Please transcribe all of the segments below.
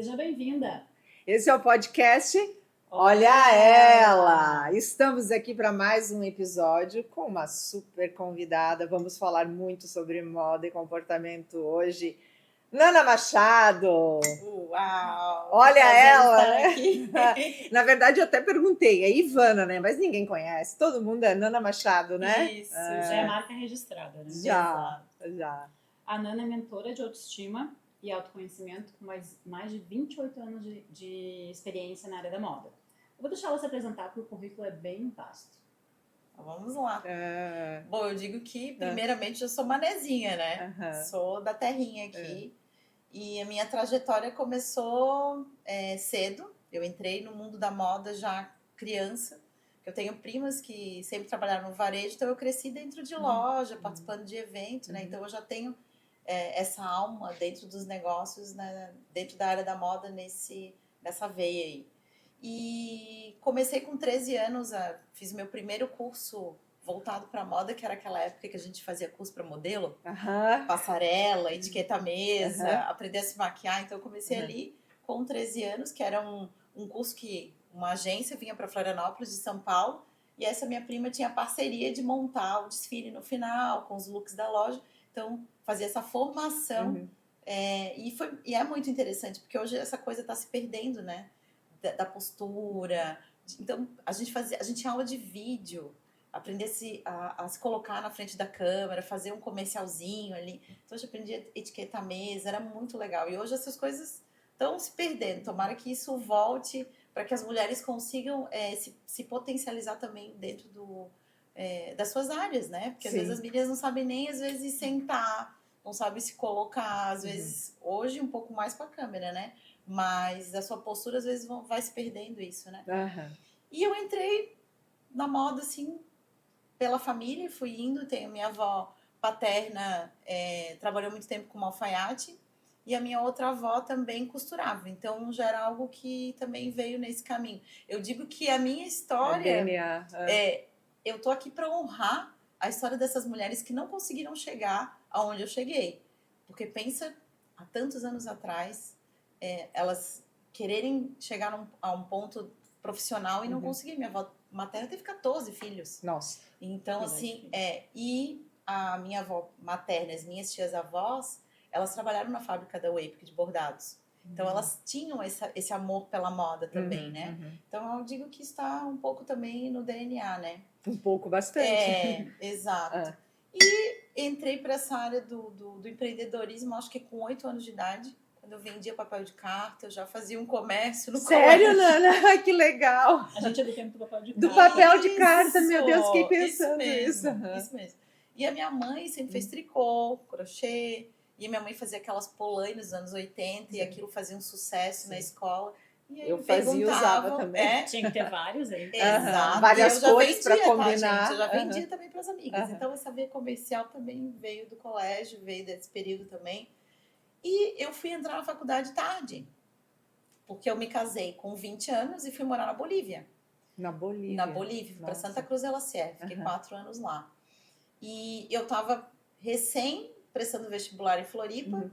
Seja bem-vinda! Esse é o podcast Olha Ela! Estamos aqui para mais um episódio com uma super convidada. Vamos falar muito sobre moda e comportamento hoje. Nana Machado! Uau! Olha ela! Né? Aqui. Na verdade, eu até perguntei, é Ivana, né? Mas ninguém conhece. Todo mundo é Nana Machado, né? Isso, Já é marca registrada, né? Já. A Nana é mentora de autoestima e autoconhecimento com mais de 28 anos de experiência na área da moda. Eu vou deixar ela se apresentar porque o currículo é bem vasto. Então, vamos lá. Bom, eu digo que, primeiramente, eu sou manezinha, né? Sou da terrinha aqui. E a minha trajetória começou cedo. Eu entrei no mundo da moda já criança. Eu tenho primas que sempre trabalharam no varejo, então eu cresci dentro de loja, participando de evento, né? Então eu já tenho essa alma dentro dos negócios, né? Dentro da área da moda, nessa veia aí. E comecei com 13 anos, fiz meu primeiro curso voltado para moda, que era aquela época que a gente fazia curso para modelo, passarela, etiqueta mesa, aprender a se maquiar. Então eu comecei ali com 13 anos, que era um curso que uma agência vinha para Florianópolis, de São Paulo, e essa minha prima tinha a parceria de montar o desfile no final, com os looks da loja. Então, fazia essa formação. E é muito interessante, porque hoje essa coisa está se perdendo, né? Da postura. Então, a gente tinha aula de vídeo, aprender a se colocar na frente da câmera, fazer um comercialzinho ali. Então, eu aprendi a etiquetar a mesa, era muito legal. E hoje essas coisas estão se perdendo. Tomara que isso volte para que as mulheres consigam se potencializar também dentro das suas áreas, né? Porque às vezes as meninas não sabem nem, às vezes, sentar, não sabem se colocar, às vezes, hoje um pouco mais com a câmera, né? Mas a sua postura, às vezes, vai se perdendo isso, né? E eu entrei na moda, assim, pela família, fui indo. Tenho minha avó paterna, trabalhou muito tempo com alfaiate, e a minha outra avó também costurava. Então, já era algo que também veio nesse caminho. Eu digo que a minha história... eu tô aqui para honrar a história dessas mulheres que não conseguiram chegar aonde eu cheguei. Porque pensa, há tantos anos atrás, elas quererem chegar a um ponto profissional e não conseguir. Minha avó materna teve 14 filhos. Nossa. Então, assim, e a minha avó materna, as minhas tias-avós, elas trabalharam na fábrica da Wape de bordados. Então, elas tinham esse amor pela moda também, né? Então, eu digo que está um pouco também no DNA, né? Um pouco, bastante. Exato. E entrei para essa área do empreendedorismo, acho que com 8 anos de idade. Quando eu vendia papel de carta, eu já fazia um comércio no Sério, Nana? Que legal! A gente é do tempo do papel de carta. Do papel de carta, meu Deus, fiquei pensando isso. Isso mesmo. E a minha mãe sempre fez tricô, crochê. E a minha mãe fazia aquelas polainas nos anos 80 e aquilo fazia um sucesso na escola. E aí eu fazia e usava também. Tinha que ter vários aí. Exato. Várias cores para combinar. Eu já vendia também para as amigas. Então, essa veia comercial também veio do colégio, veio desse período também. E eu fui entrar na faculdade tarde, porque eu me casei com 20 anos e fui morar na Bolívia. Na Bolívia? Na Bolívia, para Santa Cruz de la Sierra. Fiquei 4 anos lá. E eu estava prestando vestibular em Floripa.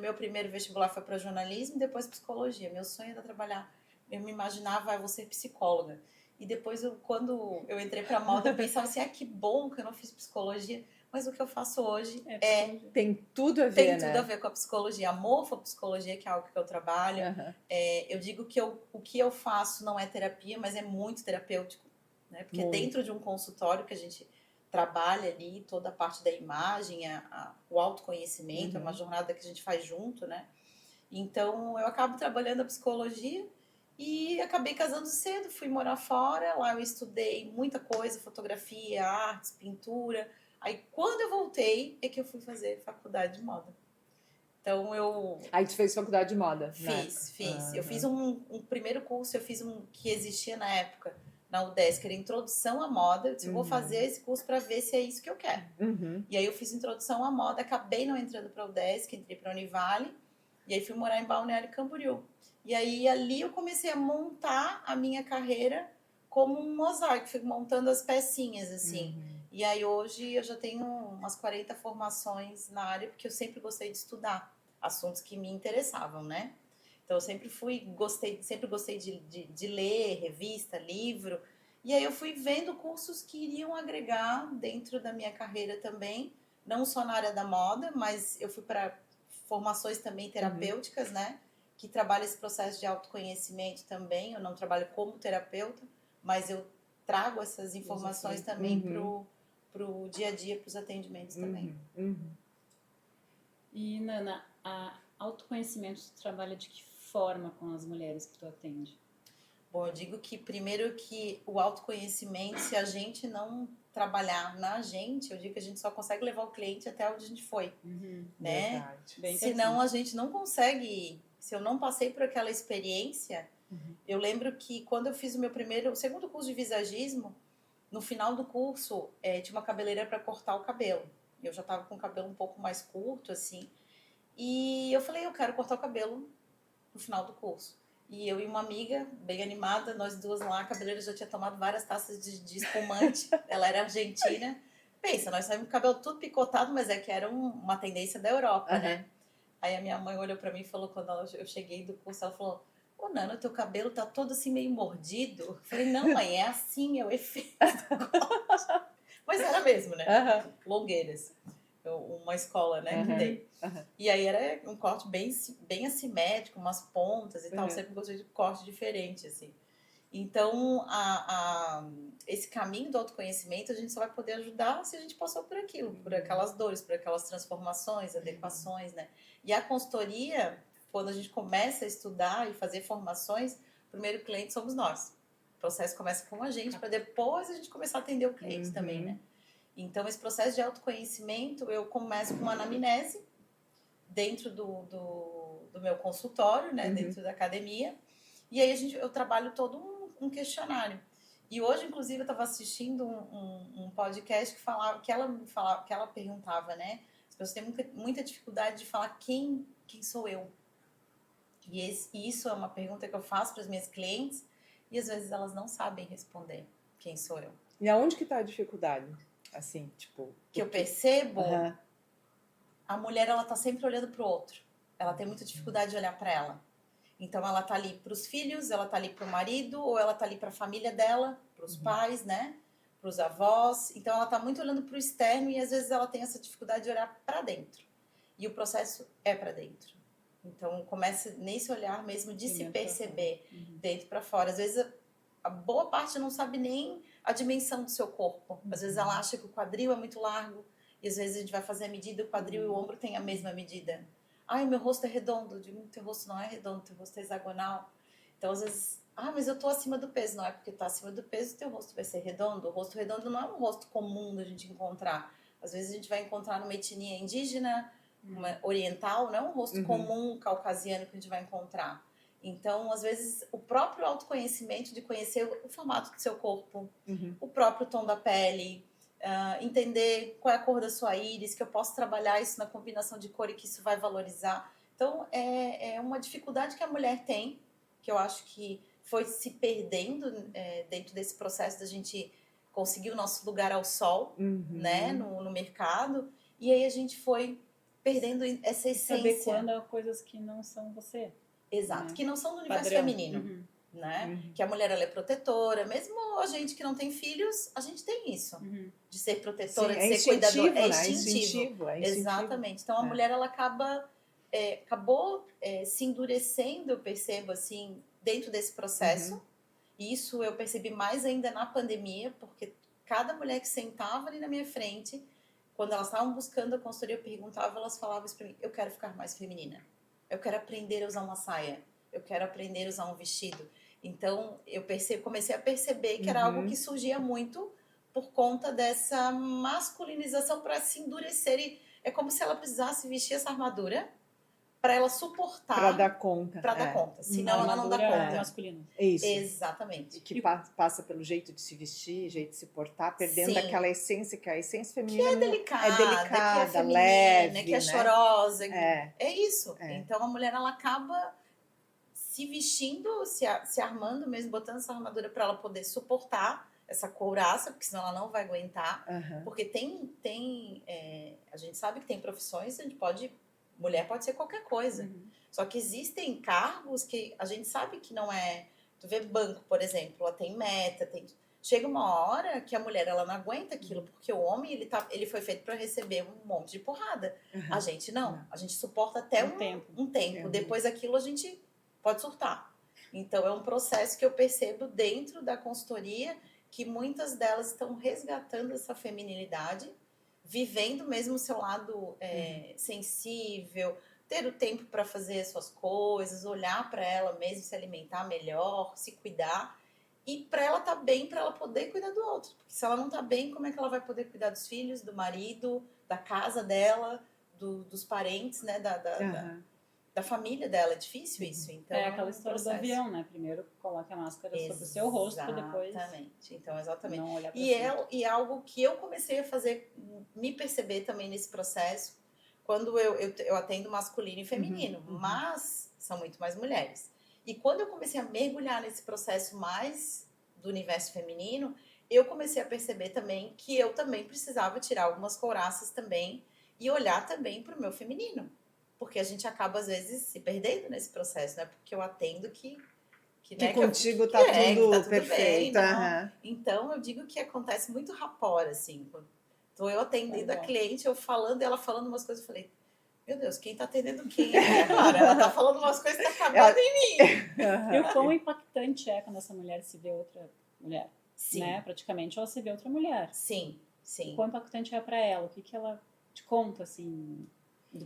Meu primeiro vestibular foi para jornalismo, depois psicologia. Meu sonho era trabalhar. Eu me imaginava, eu vou ser psicóloga. E depois, quando eu entrei para moda, eu pensava assim, que bom que eu não fiz psicologia. Mas o que eu faço hoje tem tudo a ver, tem tudo a ver com a psicologia. Amor por psicologia, que é algo que eu trabalho. Eu digo que o que eu faço não é terapia, mas é muito terapêutico. Né? Porque dentro de um consultório que a gente trabalha ali, toda a parte da imagem, o autoconhecimento, é uma jornada que a gente faz junto, né? Então, eu acabo trabalhando a psicologia e acabei casando cedo, fui morar fora. Lá eu estudei muita coisa, fotografia, artes, pintura. Aí, quando eu voltei, é que eu fui fazer faculdade de moda. Então, Aí, tu fez faculdade de moda? Fiz. Eu fiz um primeiro curso, que existia na época, na UDESC, era Introdução à Moda. Eu disse, eu vou fazer esse curso para ver se é isso que eu quero. E aí, eu fiz Introdução à Moda, acabei não entrando para a UDESC, entrei para a Univale, e aí fui morar em Balneário Camboriú. E aí, ali eu comecei a montar a minha carreira como um mosaico, fui montando as pecinhas, assim. E aí, hoje, eu já tenho umas 40 formações na área, porque eu sempre gostei de estudar assuntos que me interessavam, né? Então, eu sempre gostei de ler revista, livro. E aí eu fui vendo cursos que iriam agregar dentro da minha carreira também, não só na área da moda, mas eu fui para formações também terapêuticas, né? Que trabalham esse processo de autoconhecimento também. Eu não trabalho como terapeuta, mas eu trago essas informações também pro dia a dia, para os atendimentos também. E, Nana, autoconhecimento tu trabalha de que forma com as mulheres que tu atende? Bom, eu digo que primeiro que o autoconhecimento, se a gente não trabalhar na gente, eu digo que a gente só consegue levar o cliente até onde a gente foi, né? Senão a gente não consegue. Se eu não passei por aquela experiência, eu lembro que quando eu fiz o segundo curso de visagismo, no final do curso tinha uma cabeleireira para cortar o cabelo. Eu já estava com o cabelo um pouco mais curto, assim. E eu falei, eu quero cortar o cabelo no final do curso. E eu e uma amiga, bem animada, nós duas lá, a cabeleireira já tinha tomado várias taças de espumante. Ela era argentina. Pensa, nós saímos com o cabelo tudo picotado, mas é que era uma tendência da Europa, né? Aí a minha mãe olhou pra mim e falou, quando eu cheguei do curso, ela falou, ô Nana, teu cabelo tá todo assim meio mordido. Eu falei, não mãe, é assim, é o efeito. Mas era mesmo, né? Longueiras. Uma escola, né, que tem. E aí era um corte bem assimétrico, umas pontas e tal. Sempre gostei de corte diferente, assim. Então, esse caminho do autoconhecimento, a gente só vai poder ajudar se a gente passou por aquilo, por aquelas dores, por aquelas transformações, adequações, né? E a consultoria, quando a gente começa a estudar e fazer formações, o primeiro cliente somos nós. O processo começa com a gente, para depois a gente começar a atender o cliente também, né? Então, esse processo de autoconhecimento, eu começo com uma anamnese dentro do meu consultório, né? Dentro da academia. E aí eu trabalho todo um questionário. E hoje, inclusive, eu estava assistindo um podcast que ela perguntava, né? As pessoas têm muita dificuldade de falar quem sou eu. E isso é uma pergunta que eu faço para as minhas clientes e às vezes elas não sabem responder quem sou eu. E aonde que está a dificuldade? Assim, tipo... Que eu percebo, a mulher, ela tá sempre olhando pro outro. Ela tem muita dificuldade de olhar para ela. Então, ela tá ali pros filhos, ela tá ali pro marido, ou ela tá ali pra família dela, pros pais, né? Pros avós. Então, ela tá muito olhando pro externo e, às vezes, ela tem essa dificuldade de olhar para dentro. E o processo é para dentro. Então, começa nesse olhar mesmo de se perceber dentro para fora. Às vezes, a boa parte não sabe nem a dimensão do seu corpo. Às vezes ela acha que o quadril é muito largo e às vezes a gente vai fazer a medida e o quadril e o ombro têm a mesma medida. Ai, meu rosto é redondo. Eu digo, teu rosto não é redondo, teu rosto é hexagonal. Então, às vezes, mas eu tô acima do peso. Não é porque tá acima do peso teu rosto vai ser redondo. O rosto redondo não é um rosto comum da gente encontrar. Às vezes a gente vai encontrar numa etnia indígena, uma oriental, não é um rosto comum caucasiano que a gente vai encontrar. Então, às vezes, o próprio autoconhecimento de conhecer o formato do seu corpo, o próprio tom da pele, entender qual é a cor da sua íris, que eu posso trabalhar isso na combinação de cor e que isso vai valorizar. Então, é uma dificuldade que a mulher tem, que eu acho que foi se perdendo dentro desse processo da gente conseguir o nosso lugar ao sol, né, no mercado, e aí a gente foi perdendo essa essência. Se adequando a coisas que não são você. Exato, né? que não são do universo Padrão. feminino, né? Que a mulher, ela é protetora, mesmo a gente que não tem filhos, a gente tem isso, de ser protetora, Sim, de ser cuidadora, né? é instintivo. Exatamente, então a mulher, ela acabou se endurecendo, eu percebo assim, dentro desse processo, e isso eu percebi mais ainda na pandemia, porque cada mulher que sentava ali na minha frente, quando elas estavam buscando a consultoria, eu perguntava, elas falavam isso pra mim, eu quero ficar mais feminina. Eu quero aprender a usar uma saia. Eu quero aprender a usar um vestido. Então, comecei a perceber que era algo que surgia muito por conta dessa masculinização para se endurecer. E é como se ela precisasse vestir essa armadura para ela suportar. Para dar conta. Para dar conta. Senão ela não dá conta. Masculino. Isso. Exatamente. E que passa pelo jeito de se vestir, jeito de se portar, perdendo aquela essência, que a essência feminina que é delicada, que é feminina, leve, que é né? chorosa. É isso. Então a mulher, ela acaba se vestindo, se armando mesmo, botando essa armadura para ela poder suportar essa couraça, porque senão ela não vai aguentar. Porque a gente sabe que tem profissões, a gente pode Mulher pode ser qualquer coisa. Só que existem cargos que a gente sabe que não é... Tu vê banco, por exemplo, ela tem meta, tem... Chega uma hora que a mulher, ela não aguenta aquilo, porque o homem, ele foi feito para receber um monte de porrada. A gente não. A gente suporta até um tempo. Depois aquilo a gente pode surtar. Então, é um processo que eu percebo dentro da consultoria, que muitas delas estão resgatando essa feminilidade, vivendo mesmo o seu lado sensível, ter o tempo para fazer as suas coisas, olhar para ela mesmo, se alimentar melhor, se cuidar. E para ela estar bem, para ela poder cuidar do outro. Porque se ela não está bem, como é que ela vai poder cuidar dos filhos, do marido, da casa dela, dos parentes, né? Da família dela. É difícil isso. Então, é aquela história do avião, né? Primeiro coloca a máscara sobre o seu rosto, depois... Exatamente. Então, exatamente. Não olhar pra e algo que eu comecei a fazer, me perceber também nesse processo, quando eu atendo masculino e feminino, mas são muito mais mulheres. E quando eu comecei a mergulhar nesse processo mais do universo feminino, eu comecei a perceber também que eu também precisava tirar algumas couraças também e olhar também para o meu feminino. Porque a gente acaba, às vezes, se perdendo nesse processo, né? Porque eu atendo que né, contigo tá tudo perfeito. Bem, então, eu digo que acontece muito rapport, assim. Então, eu atendendo a cliente, eu falando, ela falando umas coisas, eu falei... Meu Deus, quem tá atendendo quem aqui agora? Ela tá falando umas coisas que acabam em mim. E o quão impactante é quando essa mulher se vê outra mulher. Sim. Né? Praticamente ela se vê outra mulher. Sim, sim. O quão impactante é pra ela? O que ela te conta, assim?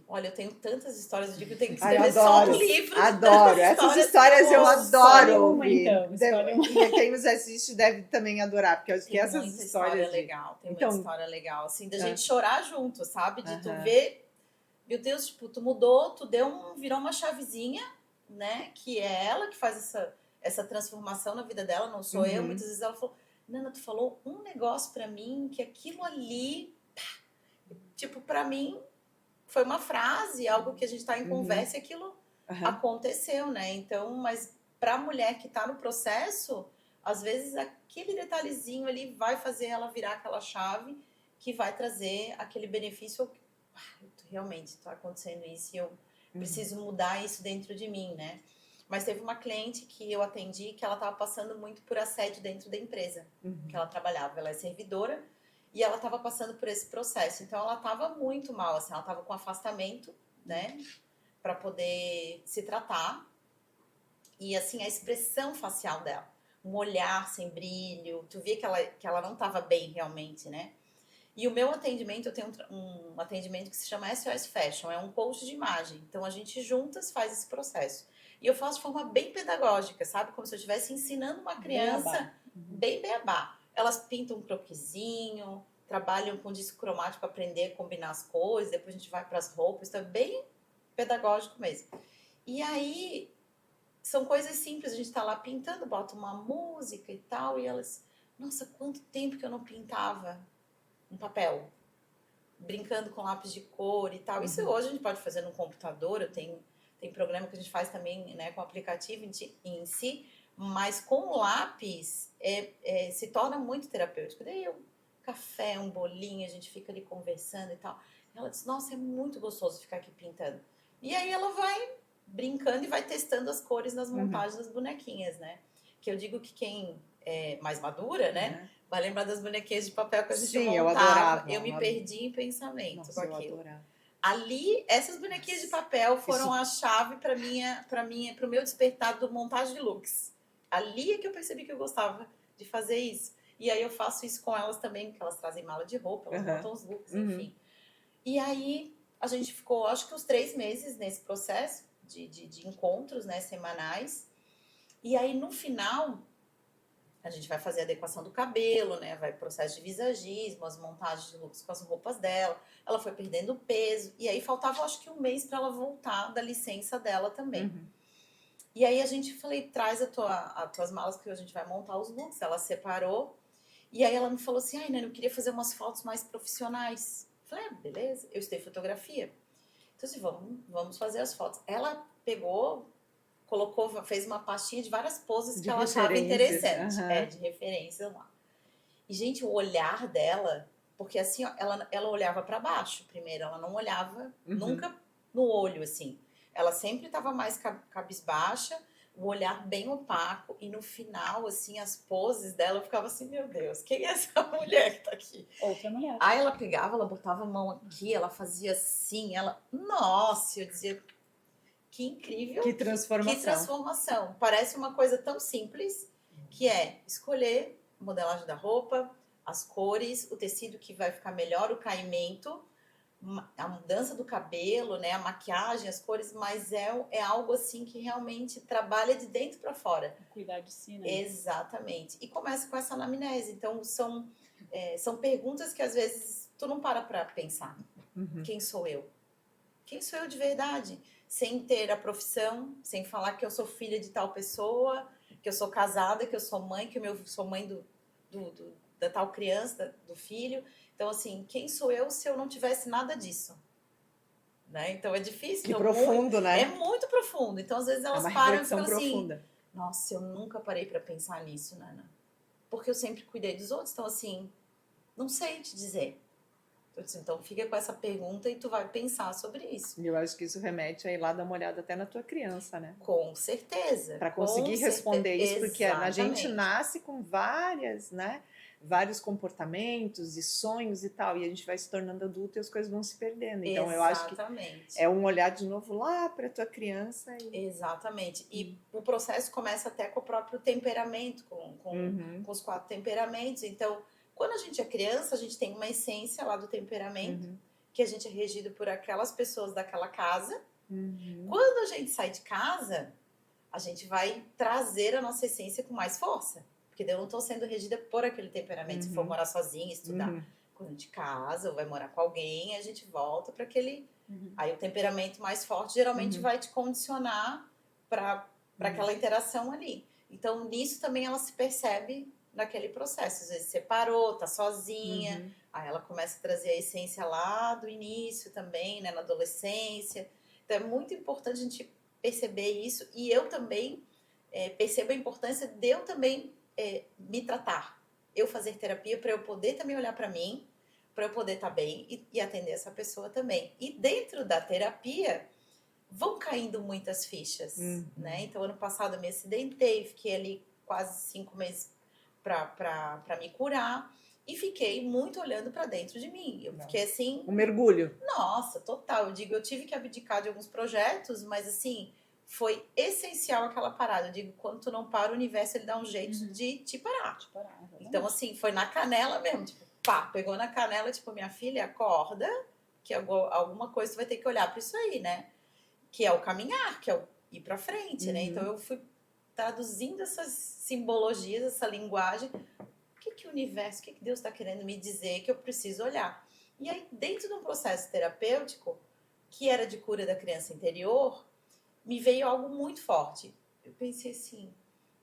Olha, eu tenho tantas histórias, eu digo que eu tenho que escrever só um livro. Adoro, essas histórias eu adoro ouvir. Quem nos assiste deve também adorar, porque eu acho que essas histórias... Tem muita história legal, assim, da gente chorar junto, sabe? De tu ver... Meu Deus, tipo, tu mudou, tu virou uma chavezinha, né? Que é ela que faz essa transformação na vida dela, não sou eu. Muitas vezes ela falou, Nana, tu falou um negócio pra mim, que aquilo ali, tipo, pra mim, foi uma frase, algo que a gente tá em conversa e aquilo aconteceu, né? Então, mas pra mulher que tá no processo, às vezes aquele detalhezinho ali vai fazer ela virar aquela chave que vai trazer aquele benefício. Realmente está acontecendo isso e eu preciso mudar isso dentro de mim, né? Mas teve uma cliente que eu atendi que ela estava passando muito por assédio dentro da empresa que ela trabalhava. Ela é servidora e ela estava passando por esse processo. Então, ela estava muito mal, assim, ela estava com afastamento, né? Para poder se tratar. E, assim, a expressão facial dela, um olhar sem brilho, tu via que ela não estava bem realmente, né? E o meu atendimento, eu tenho um atendimento que se chama SOS Fashion, é um coach de imagem. Então, a gente juntas faz esse processo. E eu faço de forma bem pedagógica, sabe? Como se eu estivesse ensinando uma criança bem beabá. Elas pintam um croquisinho, trabalham com disco cromático para aprender a combinar as cores, depois a gente vai para as roupas, então é bem pedagógico mesmo. E aí, são coisas simples, a gente tá lá pintando, bota uma música e tal, e elas... Nossa, quanto tempo que eu não pintava um papel, brincando com lápis de cor e tal. Isso hoje a gente pode fazer no computador, tem programa que a gente faz também, né, com aplicativo em si, mas com o lápis se torna muito terapêutico. Daí café, um bolinho, a gente fica ali conversando e tal. E ela disse, nossa, é muito gostoso ficar aqui pintando. E aí ela vai brincando e vai testando as cores nas montagens das bonequinhas, né? Que eu digo que quem é mais madura, né, vai lembrar das bonequinhas de papel que a gente montava. Eu adorava. Eu me perdi em pensamento. Nossa, com aquilo. Eu adorava. Ali, essas bonequinhas de papel foram a chave para o meu despertar do montagem de looks. Ali é que eu percebi que eu gostava de fazer isso. E aí eu faço isso com elas também, porque elas trazem mala de roupa, elas montam os looks, enfim. E aí a gente ficou, acho que uns 3 meses nesse processo de encontros, né, semanais. E aí no final a gente vai fazer a adequação do cabelo, né? Vai processo de visagismo, as montagens de looks com as roupas dela. Ela foi perdendo peso. E aí faltava, acho que 1 mês para ela voltar da licença dela também. E aí a gente falei, traz as tuas malas que a gente vai montar os looks. Ela separou. E aí ela me falou assim, ai, Nana, eu queria fazer umas fotos mais profissionais. Eu falei, beleza. Eu estudei fotografia. Então, assim, vamos fazer as fotos. Ela pegou... fez uma pastinha de várias poses que ela achava interessante. De referência lá. E, gente, o olhar dela... Porque, assim, ó, ela olhava para baixo primeiro. Ela não olhava nunca no olho, assim. Ela sempre estava mais cabisbaixa, o olhar bem opaco, e no final, assim, as poses dela, eu ficava assim, meu Deus, quem é essa mulher que tá aqui? Outra mulher. Aí ela pegava, ela botava a mão aqui, ela fazia assim, nossa, eu dizia, que incrível. Que transformação. Que transformação. Parece uma coisa tão simples, que é escolher a modelagem da roupa, as cores, o tecido que vai ficar melhor, o caimento, a mudança do cabelo, né, a maquiagem, as cores, mas é algo assim que realmente trabalha de dentro para fora. Cuidar de si, né? Exatamente. E começa com essa anamnese. Então, são perguntas que às vezes tu não para pensar. Quem sou eu? Quem sou eu de verdade? Sem ter a profissão, sem falar que eu sou filha de tal pessoa, que eu sou casada, que eu sou mãe, que eu sou mãe da tal criança, do filho. Então, assim, quem sou eu se eu não tivesse nada disso? Né? Então, é difícil. Que profundo, né? É muito profundo. Então, às vezes, elas param e falam assim, nossa, eu nunca parei para pensar nisso, Nana. Porque eu sempre cuidei dos outros. Então, assim, não sei te dizer. Então, fica com essa pergunta e tu vai pensar sobre isso. E eu acho que isso remete a ir lá dar uma olhada até na tua criança, né? Com certeza. Para conseguir responder isso, porque a gente nasce com vários comportamentos e sonhos e tal, e a gente vai se tornando adulto e as coisas vão se perdendo. Então, eu acho que é um olhar de novo lá para a tua criança. Exatamente. E o processo começa até com o próprio temperamento, com os 4 temperamentos. Então, quando a gente é criança, a gente tem uma essência lá do temperamento, que a gente é regido por aquelas pessoas daquela casa. Quando a gente sai de casa, a gente vai trazer a nossa essência com mais força. Porque eu não estou sendo regida por aquele temperamento. Se for morar sozinha, estudar. Quando a gente casa ou vai morar com alguém, a gente volta para aquele... Aí o temperamento mais forte geralmente vai te condicionar para aquela interação ali. Então, nisso também ela se percebe naquele processo. Às vezes separou, tá sozinha, aí ela começa a trazer a essência lá do início também, né, na adolescência. Então é muito importante a gente perceber isso, e eu também percebo a importância de eu também me tratar, eu fazer terapia para eu poder também olhar para mim, para eu poder estar bem e atender essa pessoa também. E dentro da terapia vão caindo muitas fichas, né? Então ano passado eu me acidentei, fiquei ali quase 5 meses para me curar, e fiquei muito olhando para dentro de mim. Eu fiquei assim... Um mergulho. Nossa, total. Eu digo, eu tive que abdicar de alguns projetos, mas assim, foi essencial aquela parada. Eu digo, quando tu não para, o universo ele dá um jeito de te parar. Então, assim, foi na canela mesmo. Tipo, pá, pegou na canela, tipo, minha filha, acorda, que alguma coisa tu vai ter que olhar para isso aí, né? Que é o caminhar, que é o ir para frente, né? Então, eu fui traduzindo essas simbologias, essa linguagem. O que o universo, o que Deus está querendo me dizer que eu preciso olhar? E aí, dentro de um processo terapêutico, que era de cura da criança interior, me veio algo muito forte. Eu pensei assim,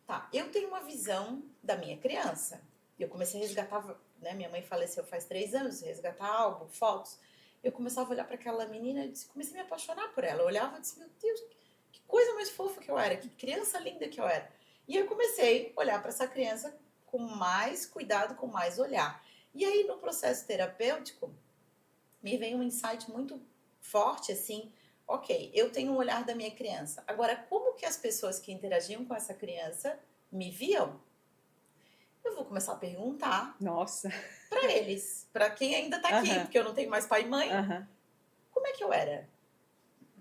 tá, eu tenho uma visão da minha criança. Eu comecei a resgatar, né? Minha mãe faleceu faz 3 anos, resgatar álbum, fotos. Eu começava a olhar para aquela menina e comecei a me apaixonar por ela. Eu olhava e disse, meu Deus, que coisa mais fofa que eu era, que criança linda que eu era. E eu comecei a olhar para essa criança com mais cuidado, com mais olhar. E aí, no processo terapêutico, me veio um insight muito forte, assim, ok, eu tenho um olhar da minha criança. Agora, como que as pessoas que interagiam com essa criança me viam? Eu vou começar a perguntar para eles, para quem ainda está aqui, porque eu não tenho mais pai e mãe. Como é que eu era?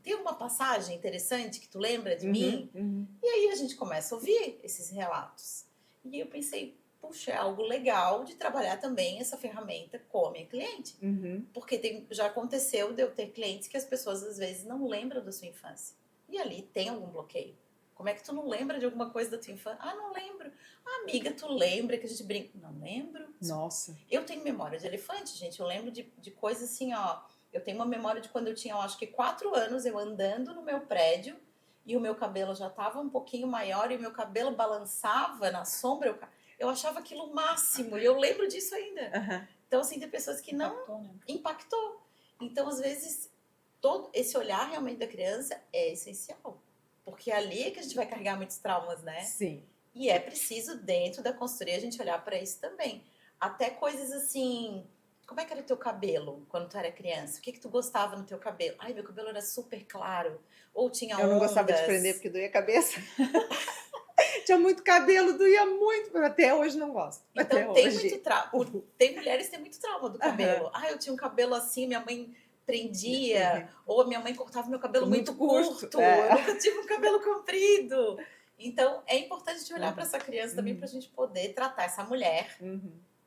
Tem uma passagem interessante que tu lembra de mim? E aí a gente começa a ouvir esses relatos. E eu pensei, puxa, é algo legal de trabalhar também essa ferramenta com a minha cliente. Porque já aconteceu de eu ter clientes que as pessoas às vezes não lembram da sua infância. E ali tem algum bloqueio. Como é que tu não lembra de alguma coisa da tua infância? Ah, não lembro. Ah, amiga, tu lembra que a gente brinca? Não lembro. Nossa. Eu tenho memória de elefante, gente. Eu lembro de coisas assim, ó. Eu tenho uma memória de quando eu tinha, eu acho que 4 anos, eu andando no meu prédio e o meu cabelo já estava um pouquinho maior e o meu cabelo balançava na sombra. Eu achava aquilo o máximo e eu lembro disso ainda. Então, assim, tem pessoas que não impactou. Então, às vezes, todo esse olhar realmente da criança é essencial. Porque é ali que a gente vai carregar muitos traumas, né? Sim. E é preciso, dentro da consultoria, a gente olhar para isso também. Até coisas assim, como é que era o teu cabelo quando tu era criança? O que tu gostava no teu cabelo? Ai, meu cabelo era super claro. Ou tinha ondas. Eu não gostava de prender porque doía a cabeça. Tinha muito cabelo, doía muito, mas até hoje não gosto. Então tem muito trauma. Tem mulheres que têm muito trauma do cabelo. Ah, eu tinha um cabelo assim, minha mãe prendia, ou a minha mãe cortava meu cabelo muito curto. Eu nunca tive um cabelo comprido. Então é importante a gente olhar para essa criança também, para a gente poder tratar essa mulher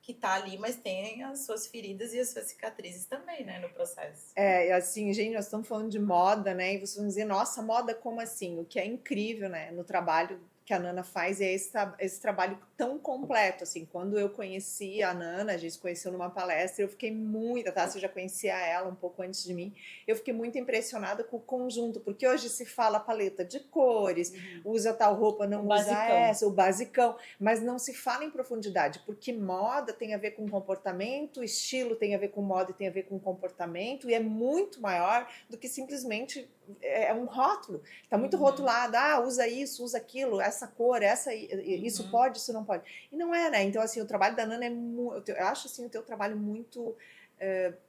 que tá ali, mas tem as suas feridas e as suas cicatrizes também, né, no processo. Assim, gente, nós estamos falando de moda, né? E vocês vão dizer, nossa, moda como assim? O que é incrível, né, no trabalho que a Nana faz é esse trabalho tão completo, assim. Quando eu conheci a Nana, a gente se conheceu numa palestra, eu fiquei muito, a Tássia já conhecia ela um pouco antes de mim, eu fiquei muito impressionada com o conjunto, porque hoje se fala paleta de cores, usa tal roupa, não usa essa, o basicão, mas não se fala em profundidade, porque moda tem a ver com comportamento, estilo tem a ver com moda e tem a ver com comportamento, e é muito maior do que simplesmente é um rótulo, está muito rotulado, usa isso, usa aquilo, essa cor, isso pode, isso não pode. E não é, né? Então, assim, o trabalho da Nana eu acho, assim, o teu trabalho muito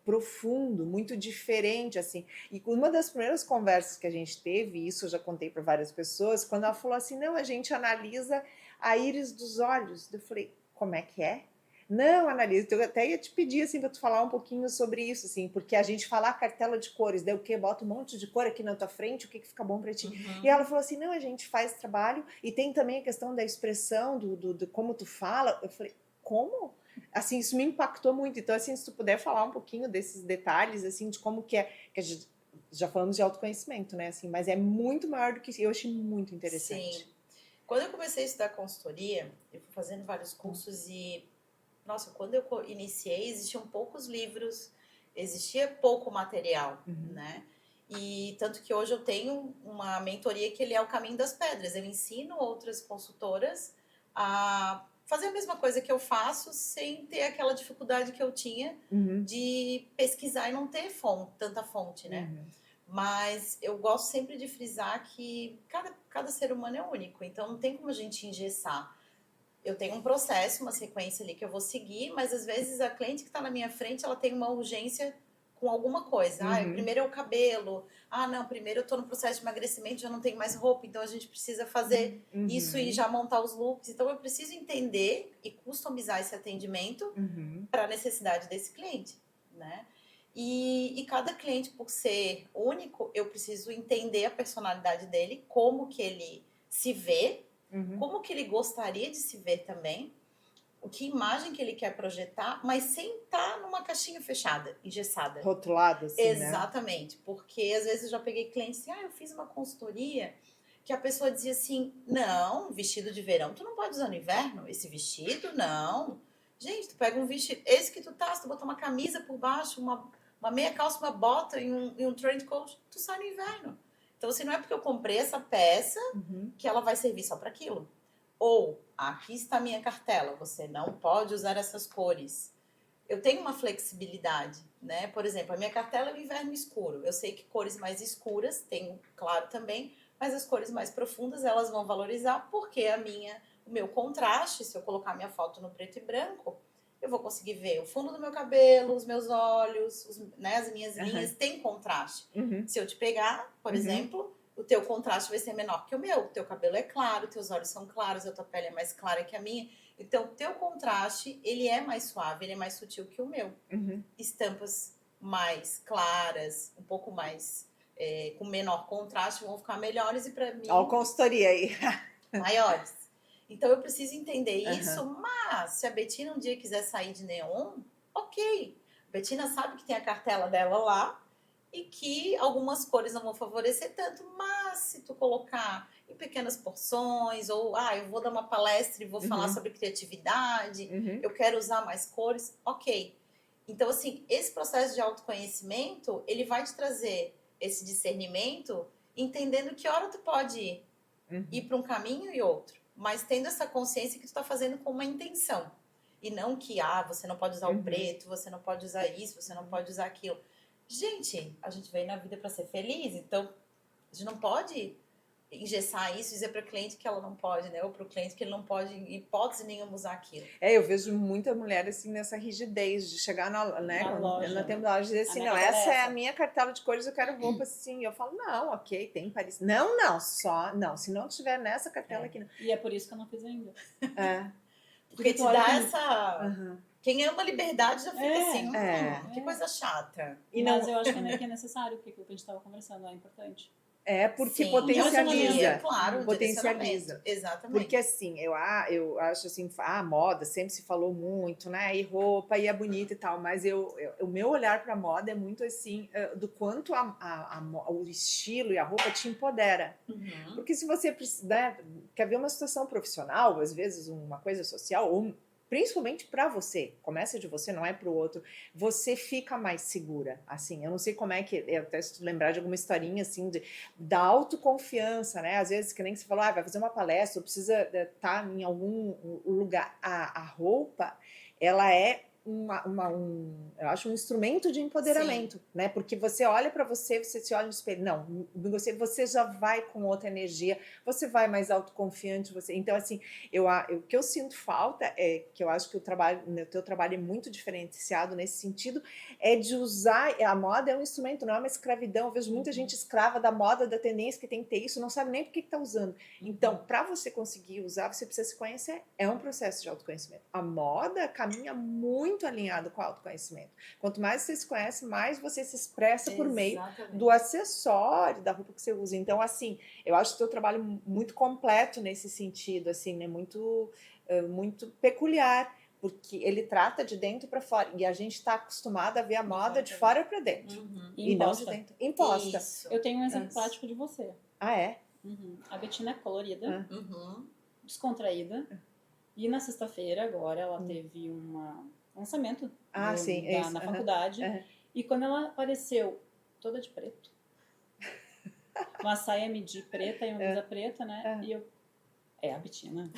profundo, muito diferente, assim. E uma das primeiras conversas que a gente teve, isso eu já contei para várias pessoas, quando ela falou assim, não, a gente analisa a íris dos olhos. Eu falei, como é que é? Não, analisa. Eu até ia te pedir, assim, para tu falar um pouquinho sobre isso, assim, porque a gente fala cartela de cores, daí o quê? Bota um monte de cor aqui na tua frente, o que fica bom para ti? E ela falou assim, não, a gente faz trabalho e tem também a questão da expressão, do como tu fala. Eu falei, como? Assim, isso me impactou muito. Então, assim, se tu puder falar um pouquinho desses detalhes, assim, de como que é, que a gente, já falamos de autoconhecimento, né, assim, mas é muito maior do que isso. Eu achei muito interessante. Sim. Quando eu comecei a estudar consultoria, eu fui fazendo vários cursos e nossa, quando eu iniciei, existiam poucos livros, existia pouco material, né? E tanto que hoje eu tenho uma mentoria que ele é o caminho das pedras. Eu ensino outras consultoras a fazer a mesma coisa que eu faço sem ter aquela dificuldade que eu tinha de pesquisar e não ter tanta fonte, né? Mas eu gosto sempre de frisar que cada ser humano é único, então não tem como a gente engessar. Eu tenho um processo, uma sequência ali que eu vou seguir, mas às vezes a cliente que está na minha frente, ela tem uma urgência com alguma coisa. Primeiro é o cabelo. Não, primeiro eu estou no processo de emagrecimento, já não tenho mais roupa, então a gente precisa fazer isso e já montar os looks. Então eu preciso entender e customizar esse atendimento para a necessidade desse cliente, né? E cada cliente, por ser único, eu preciso entender a personalidade dele, como que ele se vê, como que ele gostaria de se ver também, que imagem que ele quer projetar, mas sem estar numa caixinha fechada, engessada. Rotulada, assim, exatamente, né? Porque às vezes eu já peguei clientes assim, eu fiz uma consultoria que a pessoa dizia assim, não, vestido de verão, tu não pode usar no inverno, esse vestido, não. Gente, tu pega um vestido, esse que tu tá, se tu botar uma camisa por baixo, uma meia calça, uma bota e um trench coat, tu sai no inverno. Então, assim, não é porque eu comprei essa peça que ela vai servir só para aquilo. Ou, aqui está a minha cartela, você não pode usar essas cores. Eu tenho uma flexibilidade, né? Por exemplo, a minha cartela é o inverno escuro. Eu sei que cores mais escuras, tem claro também, mas as cores mais profundas, elas vão valorizar, porque o meu contraste, se eu colocar minha foto no preto e branco, eu vou conseguir ver o fundo do meu cabelo, os meus olhos, né, as minhas linhas, tem contraste. Se eu te pegar, por exemplo, o teu contraste vai ser menor que o meu. O teu cabelo é claro, teus olhos são claros, a tua pele é mais clara que a minha. Então, o teu contraste, ele é mais suave, ele é mais sutil que o meu. Estampas mais claras, um pouco mais, com menor contraste, vão ficar melhores e para mim... Olha a consultoria aí. Maiores. Então, eu preciso entender isso, mas se a Betina um dia quiser sair de neon, ok. A Betina sabe que tem a cartela dela lá e que algumas cores não vão favorecer tanto, mas se tu colocar em pequenas porções, ou eu vou dar uma palestra e vou falar sobre criatividade, eu quero usar mais cores, ok. Então, assim, esse processo de autoconhecimento, ele vai te trazer esse discernimento, entendendo que hora tu pode ir para um caminho e outro. Mas tendo essa consciência que tu está fazendo com uma intenção. E não que, você não pode usar o preto, você não pode usar isso, você não pode usar aquilo. Gente, a gente veio na vida para ser feliz, então a gente não pode engessar isso e dizer para o cliente que ela não pode, né? Ou para o cliente que ele não pode, em hipótese nenhuma, usar aquilo. Eu vejo muita mulher assim nessa rigidez de chegar na loja, na loja e dizer assim, não, essa é a minha cartela de cores, eu quero roupa assim. Eu falo, não, ok, tem Paris. Não, não, se não tiver nessa cartela aqui. Não. E é por isso que eu não fiz ainda. Porque te dá essa... Quem ama liberdade já fica assim, que coisa chata. Mas eu acho que é necessário, porque aquilo que a gente estava conversando é importante. Porque potencializa. Claro, potencializa. Exatamente. Porque assim, eu acho assim, a moda sempre se falou muito, né? E roupa, e é bonita e tal, mas o meu olhar para a moda é muito assim, do quanto o estilo e a roupa te empodera. Porque se você né, quer ver uma situação profissional, às vezes uma coisa social, ou principalmente para você, começa de você, não é para o outro, você fica mais segura, assim, eu não sei como é que, eu até se lembrar de alguma historinha, assim, da autoconfiança, né, às vezes, que nem você falou, vai fazer uma palestra, ou precisa estar em algum lugar, a roupa, ela é eu acho um instrumento de empoderamento, né? Porque você olha para você se olha no espelho, não, você já vai com outra energia, você vai mais autoconfiante, então assim, o que eu sinto falta é que eu acho que o teu trabalho é muito diferenciado nesse sentido, é de usar a moda é um instrumento, não é uma escravidão. Eu vejo muita gente escrava da moda, da tendência que tem que ter isso, não sabe nem por que está usando. Então, para você conseguir usar, você precisa se conhecer. É um processo de autoconhecimento. A moda caminha muito alinhado com o autoconhecimento. Quanto mais você se conhece, mais você se expressa por meio do acessório, da roupa que você usa. Então, assim, eu acho o teu trabalho muito completo nesse sentido, assim, né? Muito peculiar, porque ele trata de dentro para fora. E a gente está acostumado a ver a moda de fora para dentro. E não de dentro. Imposta. Isso. Eu tenho um exemplo prático de você. Ah, é? A Bettina é colorida, descontraída. E na sexta-feira, agora, ela teve um lançamento na faculdade. E quando ela apareceu toda de preto, uma saia midi preta e uma blusa preta, né? E eu... É a Bettina.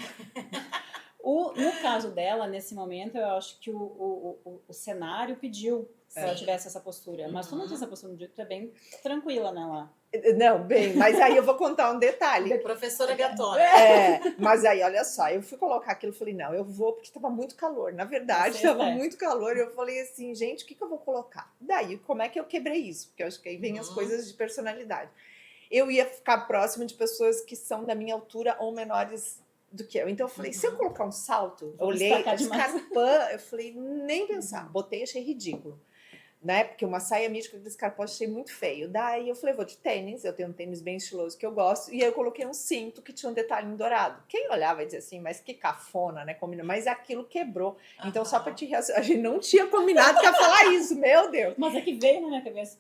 No caso dela, nesse momento, eu acho que o cenário pediu que ela tivesse essa postura. Mas tu não tem essa postura, tu é bem tranquila, né, lá? Não, bem, mas aí eu vou contar um detalhe. Professora gatona. Mas aí, olha só, eu fui colocar aquilo e falei, não, eu vou porque estava muito calor. Na verdade, estava muito calor. Eu falei assim, gente, o que eu vou colocar? Daí, como é que eu quebrei isso? Porque eu acho que aí vem as coisas de personalidade. Eu ia ficar próximo de pessoas que são da minha altura ou menores do que eu. Então eu falei, se eu colocar um salto, eu olhei, escarpã, eu falei, nem pensar. Botei, achei ridículo. Né? Porque uma saia mística de escarpão eu achei muito feio. Daí eu falei, vou de tênis, eu tenho um tênis bem estiloso que eu gosto, e aí eu coloquei um cinto que tinha um detalhe em dourado. Quem olhava e dizia assim, mas que cafona, né? Combina. Mas aquilo quebrou. Então, só pra te reacionar, a gente não tinha combinado que ia falar isso, meu Deus. Mas é que veio na minha cabeça,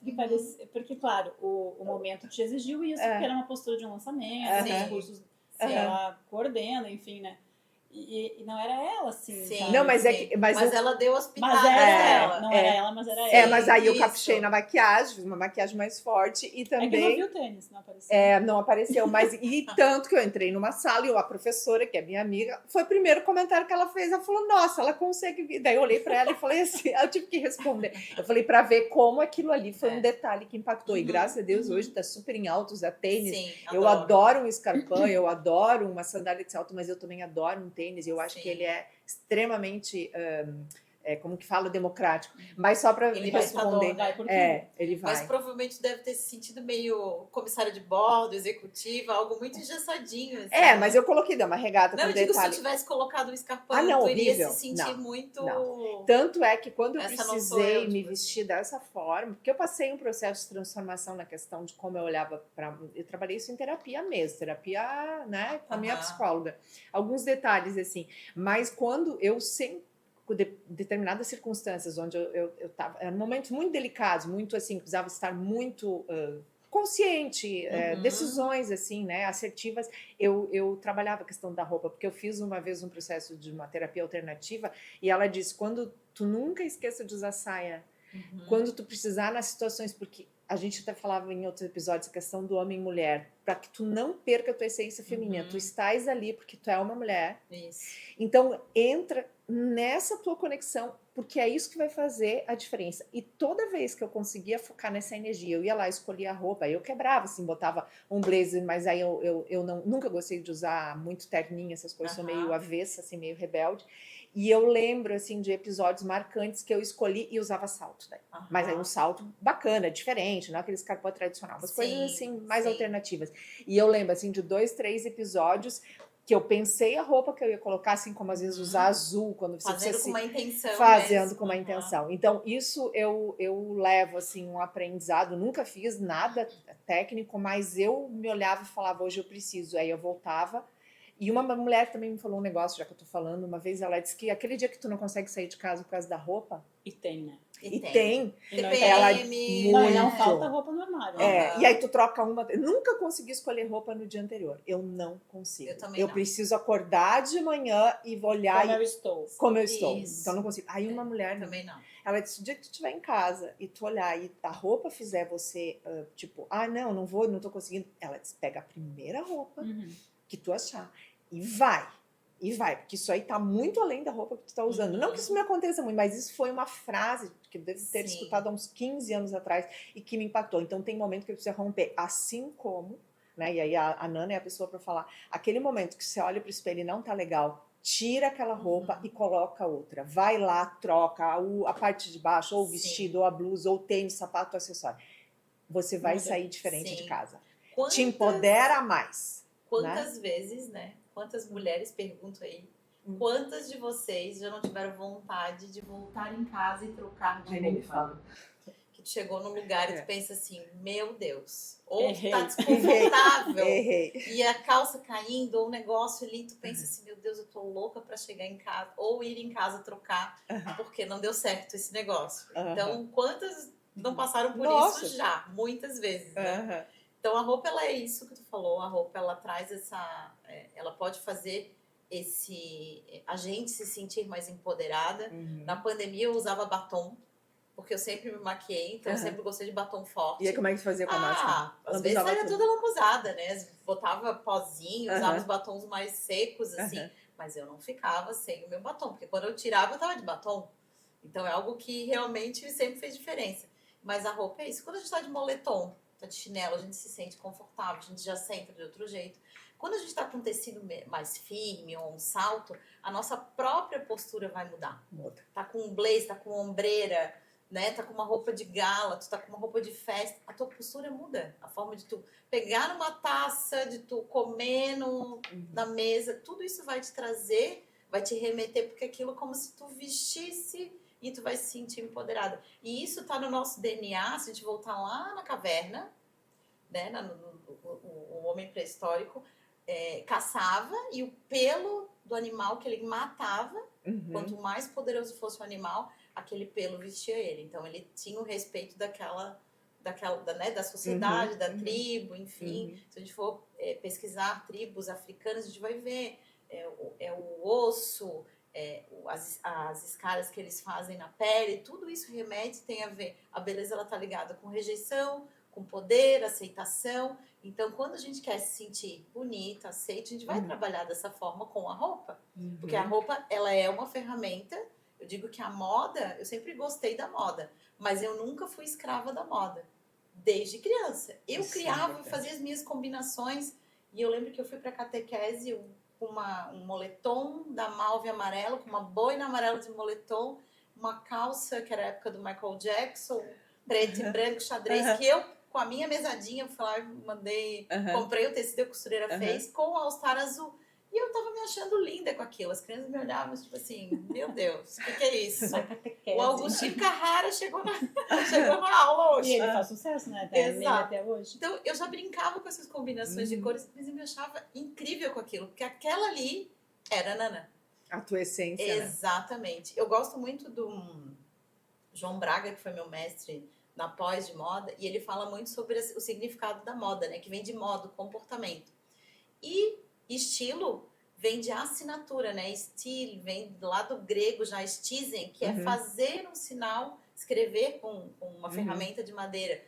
porque claro, o momento te exigiu isso, porque era uma postura de um lançamento, os cursos ela coordena, enfim, né? E não era ela, assim. Sim, sabe? Não, mas ela deu as pitadas dela. Não era ela, mas era ela. Mas aí eu caprichei na maquiagem, fiz uma maquiagem mais forte e também... É que eu não vi o tênis, não apareceu. Não apareceu, mas e tanto que eu entrei numa sala e a professora, que é minha amiga, foi o primeiro comentário que ela fez. Ela falou, nossa, ela consegue vir. Daí eu olhei pra ela e falei assim, eu tive que responder. Eu falei pra ver como aquilo ali foi um detalhe que impactou. E graças a Deus hoje tá super em alta usar tênis. Sim, eu adoro um escarpão, eu adoro uma sandália de salto, mas eu também adoro um tênis. Eu acho que ele é extremamente, como que fala, democrático. Mas só para ele responder, ele vai. Mas provavelmente deve ter se sentido meio comissária de bordo, executiva, algo muito engessadinho. Assim, mas eu coloquei, dei uma regata com detalhe. Se eu tivesse colocado um escarpão, tu iria se sentir muito... Não. Tanto é que quando eu precisei me vestir dessa forma, porque eu passei um processo de transformação na questão de como eu olhava para... Eu trabalhei isso em terapia mesmo, terapia, né, com a minha psicóloga. Alguns detalhes, assim. Mas quando eu sempre determinadas circunstâncias onde eu estava, eram momentos muito delicados, muito assim, precisava estar muito consciente, decisões assim, né, assertivas, eu trabalhava a questão da roupa, porque eu fiz uma vez um processo de uma terapia alternativa e ela disse, quando tu nunca esqueça de usar saia, quando tu precisar nas situações, porque a gente até falava em outros episódios a questão do homem e mulher, para que tu não perca a tua essência feminina, tu estás ali porque tu é uma mulher. Isso. Então entra nessa tua conexão porque é isso que vai fazer a diferença. E toda vez que eu conseguia focar nessa energia, eu ia lá, escolhia a roupa, eu quebrava, assim, botava um blazer, mas aí eu nunca gostei de usar muito terninho, essas coisas, sou meio avessa, assim, meio rebelde. E eu lembro, assim, de episódios marcantes que eu escolhi e usava salto, né? Mas aí um salto bacana, diferente, não aqueles carpão tradicional, umas coisas, assim, mais alternativas. E eu lembro, assim, de 2, 3 episódios que eu pensei a roupa que eu ia colocar, assim como às vezes usar azul, quando você fazendo com uma intenção fazendo mesmo. Com uma intenção. Então, isso eu levo, assim, um aprendizado, nunca fiz nada técnico, mas eu me olhava e falava, hoje eu preciso. Aí eu voltava. E uma mulher também me falou um negócio, já que eu tô falando, uma vez ela disse que aquele dia que tu não consegue sair de casa por causa da roupa... E tem, né? E tem. Ela não falta roupa no armário. E aí tu troca uma... Eu nunca consegui escolher roupa no dia anterior. Eu não consigo. Eu também não. Preciso acordar de manhã e vou olhar... Como eu estou. Isso. Então não consigo. Aí uma mulher... Também não. Ela disse, o dia que tu estiver em casa e tu olhar e a roupa fizer você, tipo, não vou, não tô conseguindo. Ela disse, pega a primeira roupa que tu achar e vai. E vai, porque isso aí tá muito além da roupa que tu tá usando. Não que isso me aconteça muito, mas isso foi uma frase que eu devo ter escutado há uns 15 anos atrás e que me impactou. Então tem momento que eu preciso romper, assim como, né? E aí a Nana é a pessoa para falar, aquele momento que você olha pro espelho e não tá legal, tira aquela roupa e coloca outra. Vai lá, troca a parte de baixo, ou o vestido, ou a blusa, ou o tênis, sapato, acessório. Você vai sair diferente de casa. Te empodera mais. Quantas vezes, né? Quantas mulheres, pergunto aí, quantas de vocês já não tiveram vontade de voltar em casa e trocar de roupa? Que tu chegou num lugar e tu pensa assim, meu Deus, ou tu tá desconfortável e a calça caindo, ou um negócio ali, tu pensa assim, meu Deus, eu tô louca pra chegar em casa, ou ir em casa trocar, porque não deu certo esse negócio. Então, quantas não passaram por isso já? Muitas vezes, né? Então, a roupa, ela é isso que tu falou, a roupa, ela traz ela pode fazer a gente se sentir mais empoderada. Na pandemia, eu usava batom, porque eu sempre me maquiei, então eu sempre gostei de batom forte. E aí, como é que você fazia com a máscara? Às vezes era toda lambuzada, né? Botava pozinho, usava os batons mais secos, assim, mas eu não ficava sem o meu batom, porque quando eu tirava, eu tava de batom. Então, é algo que realmente sempre fez diferença. Mas a roupa é isso. Quando a gente tá de moletom, tá de chinelo, a gente se sente confortável, a gente já senta de outro jeito. Quando a gente tá com um tecido mais firme ou um salto, a nossa própria postura vai mudar. Tá com um blazer, tá com ombreira, né? Tá com uma roupa de gala, tu tá com uma roupa de festa, a tua postura muda. A forma de tu pegar numa taça, de tu comer na mesa, tudo isso vai te trazer, vai te remeter, porque aquilo é como se tu vestisse e tu vai se sentir empoderada. E isso tá no nosso DNA, se a gente voltar lá na caverna, né? O homem pré-histórico caçava e o pelo do animal que ele matava, quanto mais poderoso fosse o animal, aquele pelo vestia ele. Então, ele tinha o respeito da sociedade, da tribo, enfim. Se a gente for pesquisar tribos africanas, a gente vai ver o osso, as escaras que eles fazem na pele, tudo isso remete, tem a ver. A beleza, ela tá ligada com rejeição, com poder, aceitação. Então, quando a gente quer se sentir bonita, aceita, a gente vai trabalhar dessa forma com a roupa. Porque a roupa, ela é uma ferramenta. Eu digo que a moda, eu sempre gostei da moda, mas eu nunca fui escrava da moda, desde criança. Eu criava, fazia as minhas combinações, e eu lembro que eu fui para catequese com um moletom da Malve amarelo, com uma boina amarela de moletom, uma calça, que era a época do Michael Jackson, preto e branco, xadrez, que eu, com a minha mesadinha, fui lá, comprei o tecido, a costureira fez, com o All-Star azul. E eu tava me achando linda com aquilo. As crianças me olhavam, tipo assim, meu Deus, o que é isso? O Agostinho Carrara chegou na aula hoje. E ele faz sucesso, né? Até hoje. Então, eu já brincava com essas combinações de cores, mas eu me achava incrível com aquilo, porque aquela ali era a Nana. A tua essência, Exatamente. Eu gosto muito do João Braga, que foi meu mestre na pós de moda, e ele fala muito sobre o significado da moda, né? Que vem de modo, comportamento. E estilo vem de assinatura, né? Stil vem lá do grego já stizen, que é fazer um sinal, escrever com uma ferramenta de madeira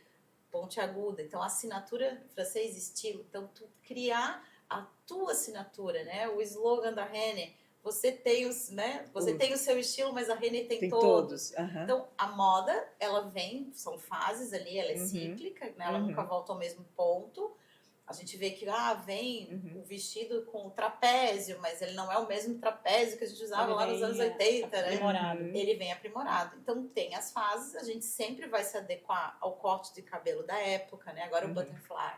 pontiaguda. Então, assinatura em francês, estilo. Então, tu criar a tua assinatura, né? O slogan da Renner, você tem os, né? Você tem o seu estilo, mas a Renner tem todos. Então, a moda, ela vem, são fases ali, ela é cíclica, né? Ela nunca volta ao mesmo ponto. A gente vê que vem o vestido com trapézio, mas ele não é o mesmo trapézio que a gente usava lá nos anos 80, né? Aprimorado. Ele vem aprimorado. Então tem as fases, a gente sempre vai se adequar ao corte de cabelo da época, né? Agora o butterfly.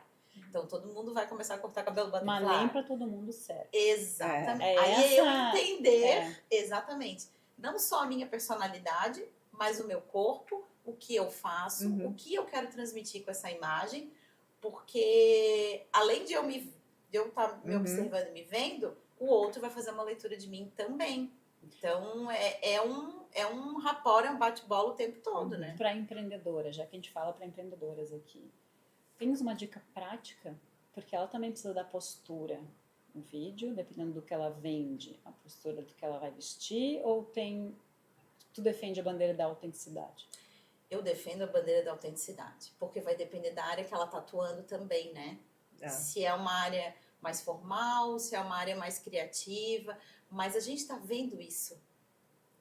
Então todo mundo vai começar a cortar cabelo butterfly. Mas nem pra todo mundo serve. Exatamente. Aí eu entender exatamente, não só a minha personalidade, mas o meu corpo, o que eu faço, o que eu quero transmitir com essa imagem. Porque além de eu estar me observando e me vendo, o outro vai fazer uma leitura de mim também. Então é um rapport, é um bate-bola o tempo todo, né? Para empreendedora, já que a gente fala para empreendedoras aqui, tens uma dica prática? Porque ela também precisa da postura no vídeo, dependendo do que ela vende, a postura do que ela vai vestir, ou tu defende a bandeira da autenticidade? Eu defendo a bandeira da autenticidade, porque vai depender da área que ela está atuando também, né? Se é uma área mais formal, se é uma área mais criativa, mas a gente está vendo isso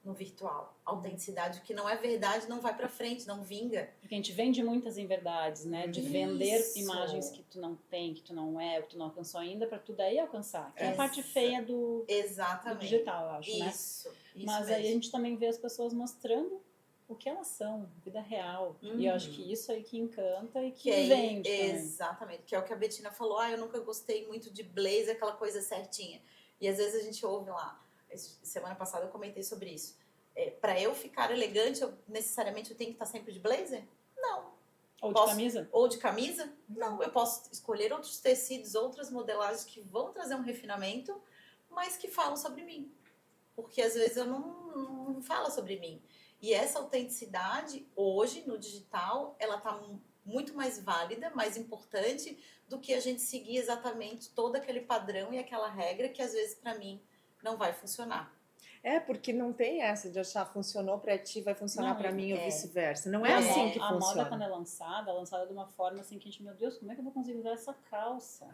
no virtual. A autenticidade, o que não é verdade, não vai para frente, não vinga. Porque a gente vende muitas inverdades, né? De vender imagens que tu não tem, que tu não é, que tu não alcançou ainda, para tu daí alcançar. Que é a parte feia do digital, eu acho, né? Isso mas mesmo. Aí a gente também vê as pessoas mostrando o que elas são, vida real. E eu acho que isso aí que encanta e que vende também. Exatamente, que é o que a Bettina falou, eu nunca gostei muito de blazer, aquela coisa certinha. E às vezes a gente ouve lá, semana passada eu comentei sobre isso. Para eu ficar elegante, necessariamente eu tenho que estar sempre de blazer? Não. Ou de camisa? Ou de camisa? Não, eu posso escolher outros tecidos, outras modelagens que vão trazer um refinamento, mas que falam sobre mim. Porque às vezes eu não falo sobre mim. E essa autenticidade, hoje, no digital, ela está muito mais válida, mais importante do que a gente seguir exatamente todo aquele padrão e aquela regra que, às vezes, para mim, não vai funcionar. Porque não tem essa de achar funcionou para ti, vai funcionar para mim ou vice-versa. Não é assim que funciona. A moda, quando é lançada de uma forma assim que a gente, meu Deus, como é que eu vou conseguir usar essa calça?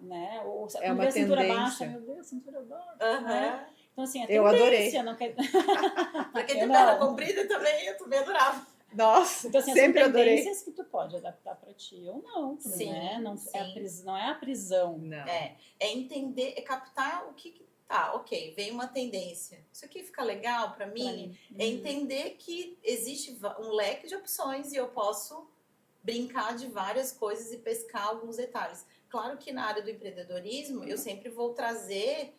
Né? Ou uma a cintura baixa, meu Deus, cintura baixa. Né? Então, assim, eu adorei. Não quer... Pra quem tem perna comprida também, eu também adorava. Nossa, então, assim, sempre são adorei. tendências que tu pode adaptar para ti ou não, sim, né? Não, sim. Não é a prisão. Não. É entender, captar o que ok, vem uma tendência. Isso aqui fica legal para mim. É entender que existe um leque de opções e eu posso brincar de várias coisas e pescar alguns detalhes. Claro que na área do empreendedorismo eu sempre vou trazer...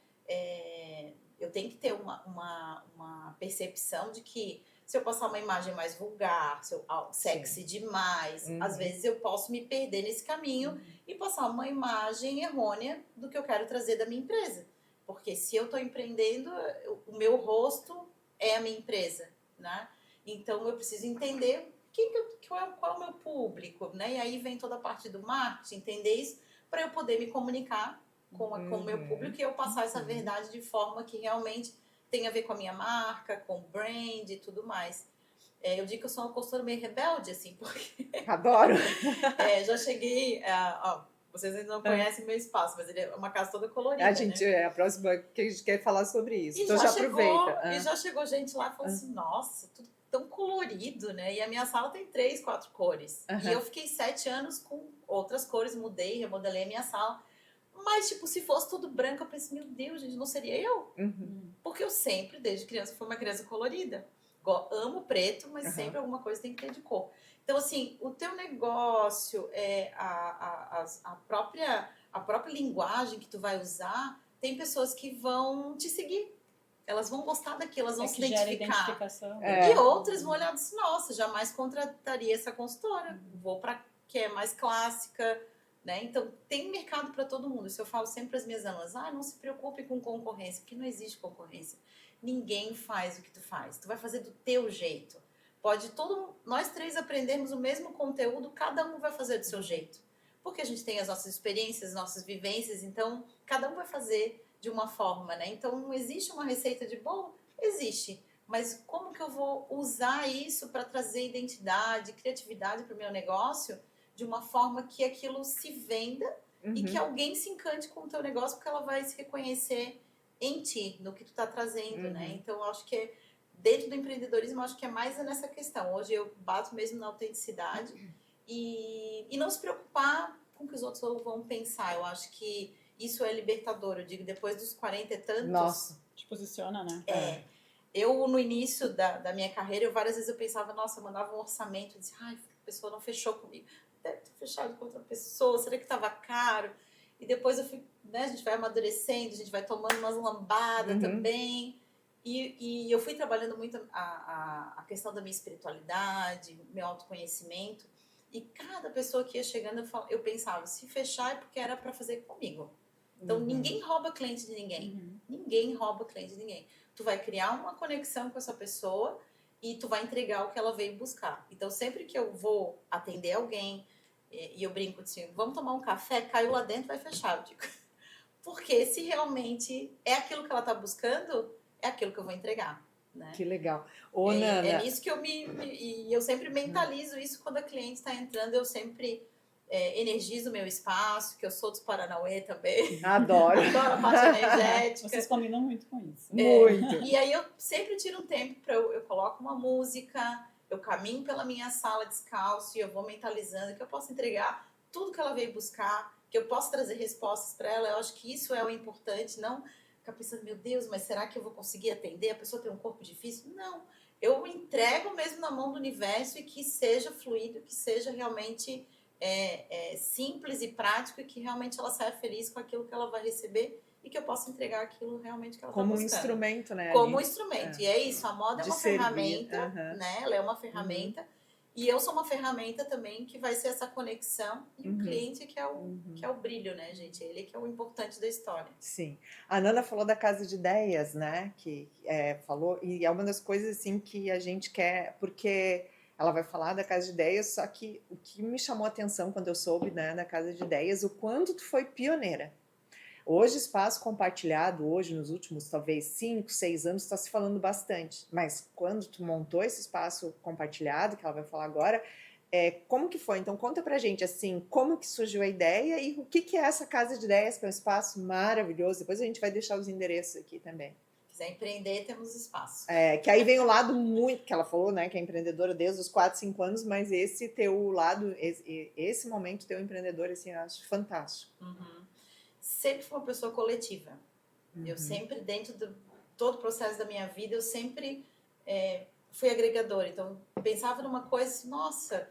eu tenho que ter uma percepção de que se eu passar uma imagem mais vulgar, sexy demais, às vezes eu posso me perder nesse caminho e passar uma imagem errônea do que eu quero trazer da minha empresa. Porque se eu estou empreendendo, o meu rosto é a minha empresa, né? Então eu preciso entender qual é o meu público, né? E aí vem toda a parte do marketing, entender isso para eu poder me comunicar com o meu público e eu passar essa verdade de forma que realmente tem a ver com a minha marca, com o brand e tudo mais. Eu digo que eu sou uma consultora meio rebelde, assim, porque... Adoro! Já cheguei... vocês ainda não conhecem meu espaço, mas ele é uma casa toda colorida, a gente, né? A próxima que a gente quer falar sobre isso. E então já aproveita. E já chegou gente lá e falou assim, nossa, tudo tão colorido, né? E a minha sala tem 3, 4 cores. E eu fiquei 7 anos com outras cores, mudei, remodelei a minha sala. Mas, tipo, se fosse tudo branco, eu pensei, meu Deus, gente, não seria eu. Porque eu sempre, desde criança, fui uma criança colorida. Amo preto, mas sempre alguma coisa tem que ter de cor. Então, assim, o teu negócio, a própria linguagem que tu vai usar, tem pessoas que vão te seguir. Elas vão gostar daquilo, elas vão se identificar. E outras vão olhar e dizer, nossa, jamais contrataria essa consultora. Vou para que é mais clássica, né? Então, tem mercado para todo mundo. Isso eu falo sempre para as minhas alunas. Não se preocupe com concorrência, porque não existe concorrência. Ninguém faz o que tu faz. Tu vai fazer do teu jeito. Nós 3 aprendermos o mesmo conteúdo, cada um vai fazer do seu jeito. Porque a gente tem as nossas experiências, nossas vivências, então cada um vai fazer de uma forma, né? Então não existe uma receita de bolo? Existe. Mas como que eu vou usar isso para trazer identidade, criatividade para o meu negócio de uma forma que aquilo se venda e que alguém se encante com o teu negócio porque ela vai se reconhecer em ti, no que tu tá trazendo, né? Então, eu acho que dentro do empreendedorismo, eu acho que é mais nessa questão. Hoje eu bato mesmo na autenticidade e não se preocupar com o que os outros vão pensar. Eu acho que isso é libertador. Eu digo, depois dos 40 e tantos... Nossa. Te posiciona, né? Eu, no início da minha carreira, várias vezes eu pensava, nossa, eu mandava um orçamento, eu disse, ai, a pessoa não fechou comigo. Deve ter fechado com outra pessoa, será que estava caro? E depois eu fui, né, a gente vai amadurecendo, a gente vai tomando umas lambadas também. E eu fui trabalhando muito a questão da minha espiritualidade, meu autoconhecimento. E cada pessoa que ia chegando, eu pensava, se fechar é porque era para fazer comigo. Então, ninguém rouba cliente de ninguém. Ninguém rouba cliente de ninguém. Tu vai criar uma conexão com essa pessoa e tu vai entregar o que ela veio buscar. Então, sempre que eu vou atender alguém e eu brinco assim, vamos tomar um café, caiu lá dentro, vai fechar. Eu digo. Porque se realmente é aquilo que ela está buscando, é aquilo que eu vou entregar. Né? Que legal. Ô, Nana, é nisso que eu sempre mentalizo isso quando a cliente está entrando, eu sempre energizo o meu espaço, que eu sou dos Paranauê também. Adoro. Adoro a parte energética. Vocês combinam muito com isso. Muito. E aí eu sempre tiro um tempo para eu coloco uma música, eu caminho pela minha sala descalço e eu vou mentalizando que eu posso entregar tudo que ela veio buscar, que eu posso trazer respostas para ela. Eu acho que isso é o importante, não ficar pensando, meu Deus, mas será que eu vou conseguir atender? A pessoa tem um corpo difícil? Não. Eu entrego mesmo na mão do universo e que seja fluido, que seja realmente simples e prático e que realmente ela saia feliz com aquilo que ela vai receber e que eu possa entregar aquilo realmente que ela está buscando. Como um instrumento, né? Como um instrumento. E é isso, a moda é uma servir. ferramenta, né? Ela é uma ferramenta. E eu sou uma ferramenta também que vai ser essa conexão e o cliente que é o brilho, né, gente? Ele que é o importante da história. Sim. A Nana falou da Casa de Ideias, né? Que falou, e é uma das coisas assim que a gente quer, porque ela vai falar da Casa de Ideias, só que o que me chamou a atenção quando eu soube, né, da Casa de Ideias, o quanto tu foi pioneira. Hoje, espaço compartilhado, hoje, nos últimos, talvez, 5, 6 anos, está se falando bastante. Mas quando tu montou esse espaço compartilhado, que ela vai falar agora, como que foi? Então, conta pra gente, assim, como que surgiu a ideia e o que é essa Casa de Ideias, que é um espaço maravilhoso. Depois a gente vai deixar os endereços aqui também. Se quiser empreender, temos espaço. Que aí vem o lado muito, que ela falou, né, que é empreendedora desde os 4, 5 anos, mas esse teu lado, esse momento teu empreendedor, assim, eu acho fantástico. Sempre fui uma pessoa coletiva. Eu sempre, dentro de todo o processo da minha vida, eu sempre fui agregadora. Então, pensava numa coisa assim, nossa,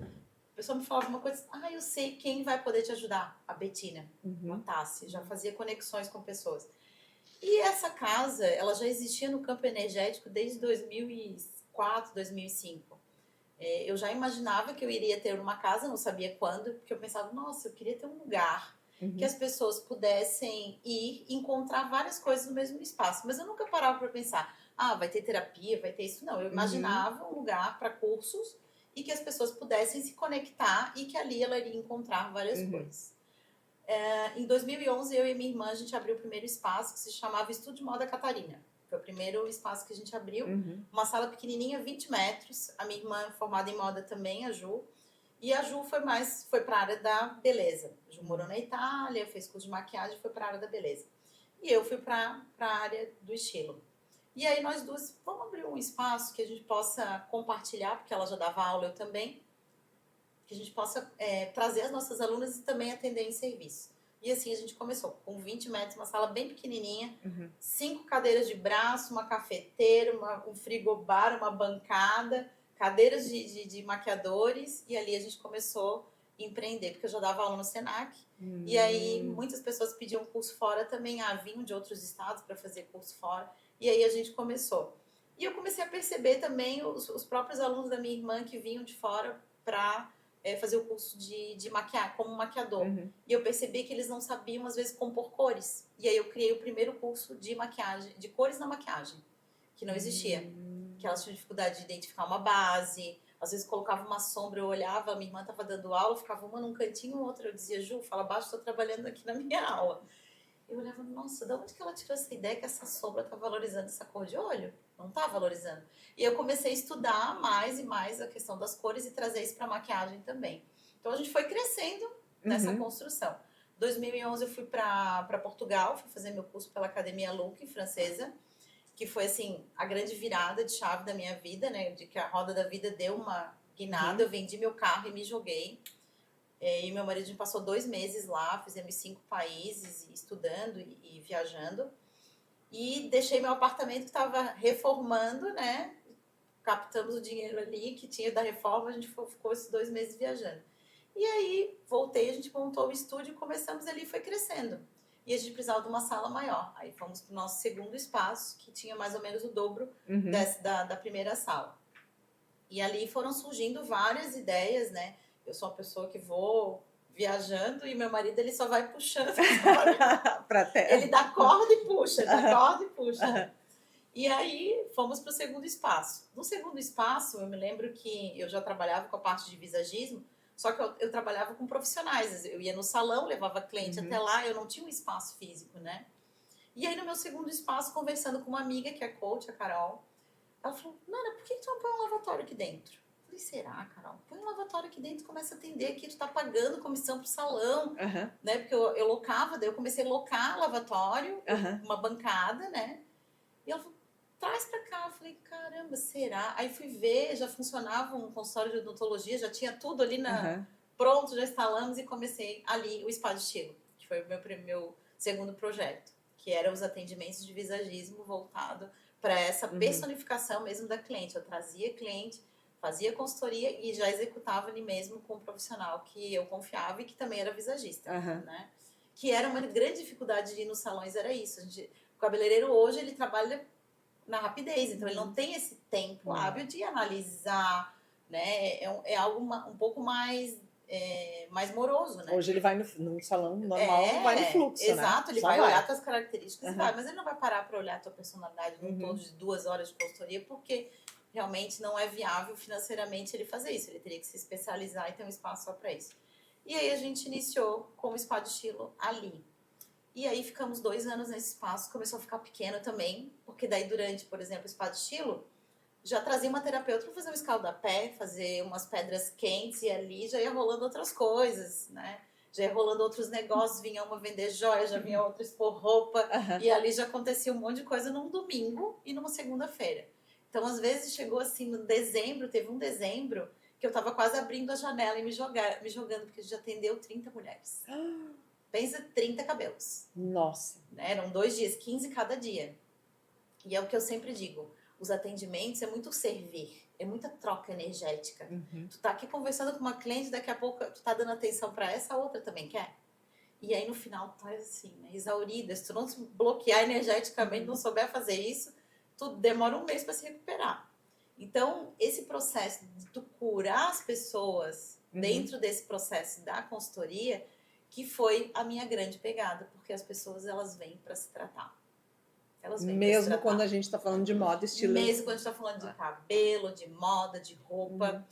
a pessoa me falava uma coisa, eu sei quem vai poder te ajudar. A Betina, a Tassi, já fazia conexões com pessoas. E essa casa, ela já existia no campo energético desde 2004, 2005. Eu já imaginava que eu iria ter uma casa, não sabia quando, porque eu pensava, nossa, eu queria ter um lugar que as pessoas pudessem ir e encontrar várias coisas no mesmo espaço. Mas eu nunca parava para pensar, vai ter terapia, vai ter isso. Não, eu imaginava um lugar para cursos e que as pessoas pudessem se conectar e que ali ela iria encontrar várias coisas. Em 2011, eu e minha irmã, a gente abriu o primeiro espaço que se chamava Estúdio de Moda Catarina. Foi o primeiro espaço que a gente abriu. Uma sala pequenininha, 20 metros. A minha irmã é formada em moda também, a Ju. E a Ju foi para a área da beleza. A Ju morou na Itália, fez curso de maquiagem e foi para a área da beleza. E eu fui para a área do estilo. E aí nós duas, vamos abrir um espaço que a gente possa compartilhar, porque ela já dava aula, eu também, que a gente possa trazer as nossas alunas e também atender em serviço. E assim a gente começou, com 20 metros, uma sala bem pequenininha, 5 cadeiras de braço, uma cafeteira, um frigobar, uma bancada, cadeiras de maquiadores, e ali a gente começou a empreender, porque eu já dava aula no Senac, e aí muitas pessoas pediam curso fora também, vinham de outros estados para fazer curso fora, e aí a gente começou. E eu comecei a perceber também os próprios alunos da minha irmã que vinham de fora para fazer o curso de maquiar, como maquiador. E eu percebi que eles não sabiam, às vezes, compor cores. E aí eu criei o primeiro curso de maquiagem, de cores na maquiagem, que não existia. Que elas tinham dificuldade de identificar uma base, às vezes colocava uma sombra, eu olhava, minha irmã estava dando aula, ficava uma num cantinho, outra, eu dizia, Ju, fala baixo, estou trabalhando aqui na minha aula. Eu olhava, nossa, de onde que ela tirou essa ideia que essa sombra está valorizando essa cor de olho? Não está valorizando. E eu comecei a estudar mais e mais a questão das cores e trazer isso para a maquiagem também. Então a gente foi crescendo nessa construção. 2011 eu fui para Portugal, fui fazer meu curso pela Academia Look, francesa, que foi, assim, a grande virada de chave da minha vida, né? De que a roda da vida deu uma guinada, eu vendi meu carro e me joguei. E meu marido passou 2 meses lá, fizemos 5 países, estudando e viajando. E deixei meu apartamento que estava reformando, né? Captamos o dinheiro ali que tinha da reforma, a gente ficou esses 2 meses viajando. E aí, voltei, a gente montou o estúdio, começamos ali e foi crescendo. E a gente precisava de uma sala maior. Aí fomos para o nosso segundo espaço, que tinha mais ou menos o dobro da primeira sala. E ali foram surgindo várias ideias, né? Eu sou uma pessoa que vou viajando e meu marido, ele só vai puxando. Pra terra. Ele dá corda e puxa, dá corda e puxa. E aí, fomos para o segundo espaço. No segundo espaço, eu me lembro que eu já trabalhava com a parte de visagismo, só que eu trabalhava com profissionais. Eu ia no salão, levava cliente até lá, eu não tinha um espaço físico, né? E aí, no meu segundo espaço, conversando com uma amiga, que é coach, a Carol, ela falou, Nana, por que tu não põe um lavatório aqui dentro? Eu falei, será, Carol? Põe um lavatório aqui dentro e começa a atender aqui, tu tá pagando comissão pro salão, né? Porque eu locava, daí eu comecei a locar lavatório, uma bancada, né? E ela falou, traz pra cá. Eu falei, caramba, será? Aí fui ver, já funcionava um consultório de odontologia, já tinha tudo ali pronto, já instalamos e comecei ali o Spa de Estilo, que foi o meu segundo projeto, que era os atendimentos de visagismo voltado para essa personificação mesmo da cliente. Eu trazia cliente, fazia consultoria e já executava ali mesmo com um profissional que eu confiava e que também era visagista, né? Que era uma grande dificuldade de ir nos salões, era isso. O cabeleireiro hoje, ele trabalha na rapidez, então ele não tem esse tempo hábil de analisar, né? É algo um pouco mais moroso, né? Hoje ele vai no salão normal, vai no fluxo, exato, né? Ele vai olhar tuas características, mas ele não vai parar para olhar a tua personalidade num todo de 2 horas de consultoria, porque realmente não é viável financeiramente ele fazer isso. Ele teria que se especializar e ter um espaço só para isso. E aí a gente iniciou com o Spa de Estilo ali. E aí ficamos 2 anos nesse espaço, começou a ficar pequeno também, porque daí durante, por exemplo, o Spa de Estilo, já trazia uma terapeuta para fazer um escaldapé, fazer umas pedras quentes, e ali já ia rolando outras coisas, né? Já ia rolando outros negócios, vinha uma vender joia, já vinha outra expor roupa, e ali já acontecia um monte de coisa num domingo e numa segunda-feira. Então, às vezes, chegou assim no dezembro, teve um dezembro, que eu tava quase abrindo a janela e me jogando, porque a gente atendeu 30 mulheres. Pensa, 30 cabelos. Nossa. Né? Eram 2 dias, 15 cada dia. E é o que eu sempre digo, os atendimentos é muito servir, é muita troca energética. Tu tá aqui conversando com uma cliente, daqui a pouco tu tá dando atenção para essa, a outra também quer. E aí no final tu tá assim, né, exaurida, se tu não se bloquear energeticamente, não souber fazer isso, tu demora 1 mês para se recuperar. Então, esse processo de tu curar as pessoas dentro desse processo da consultoria, que foi a minha grande pegada, porque as pessoas, elas vêm para se tratar. Elas vêm mesmo pra se tratar. Quando a gente está falando de moda, estilo. Mesmo quando a gente está falando de cabelo, de moda, de roupa.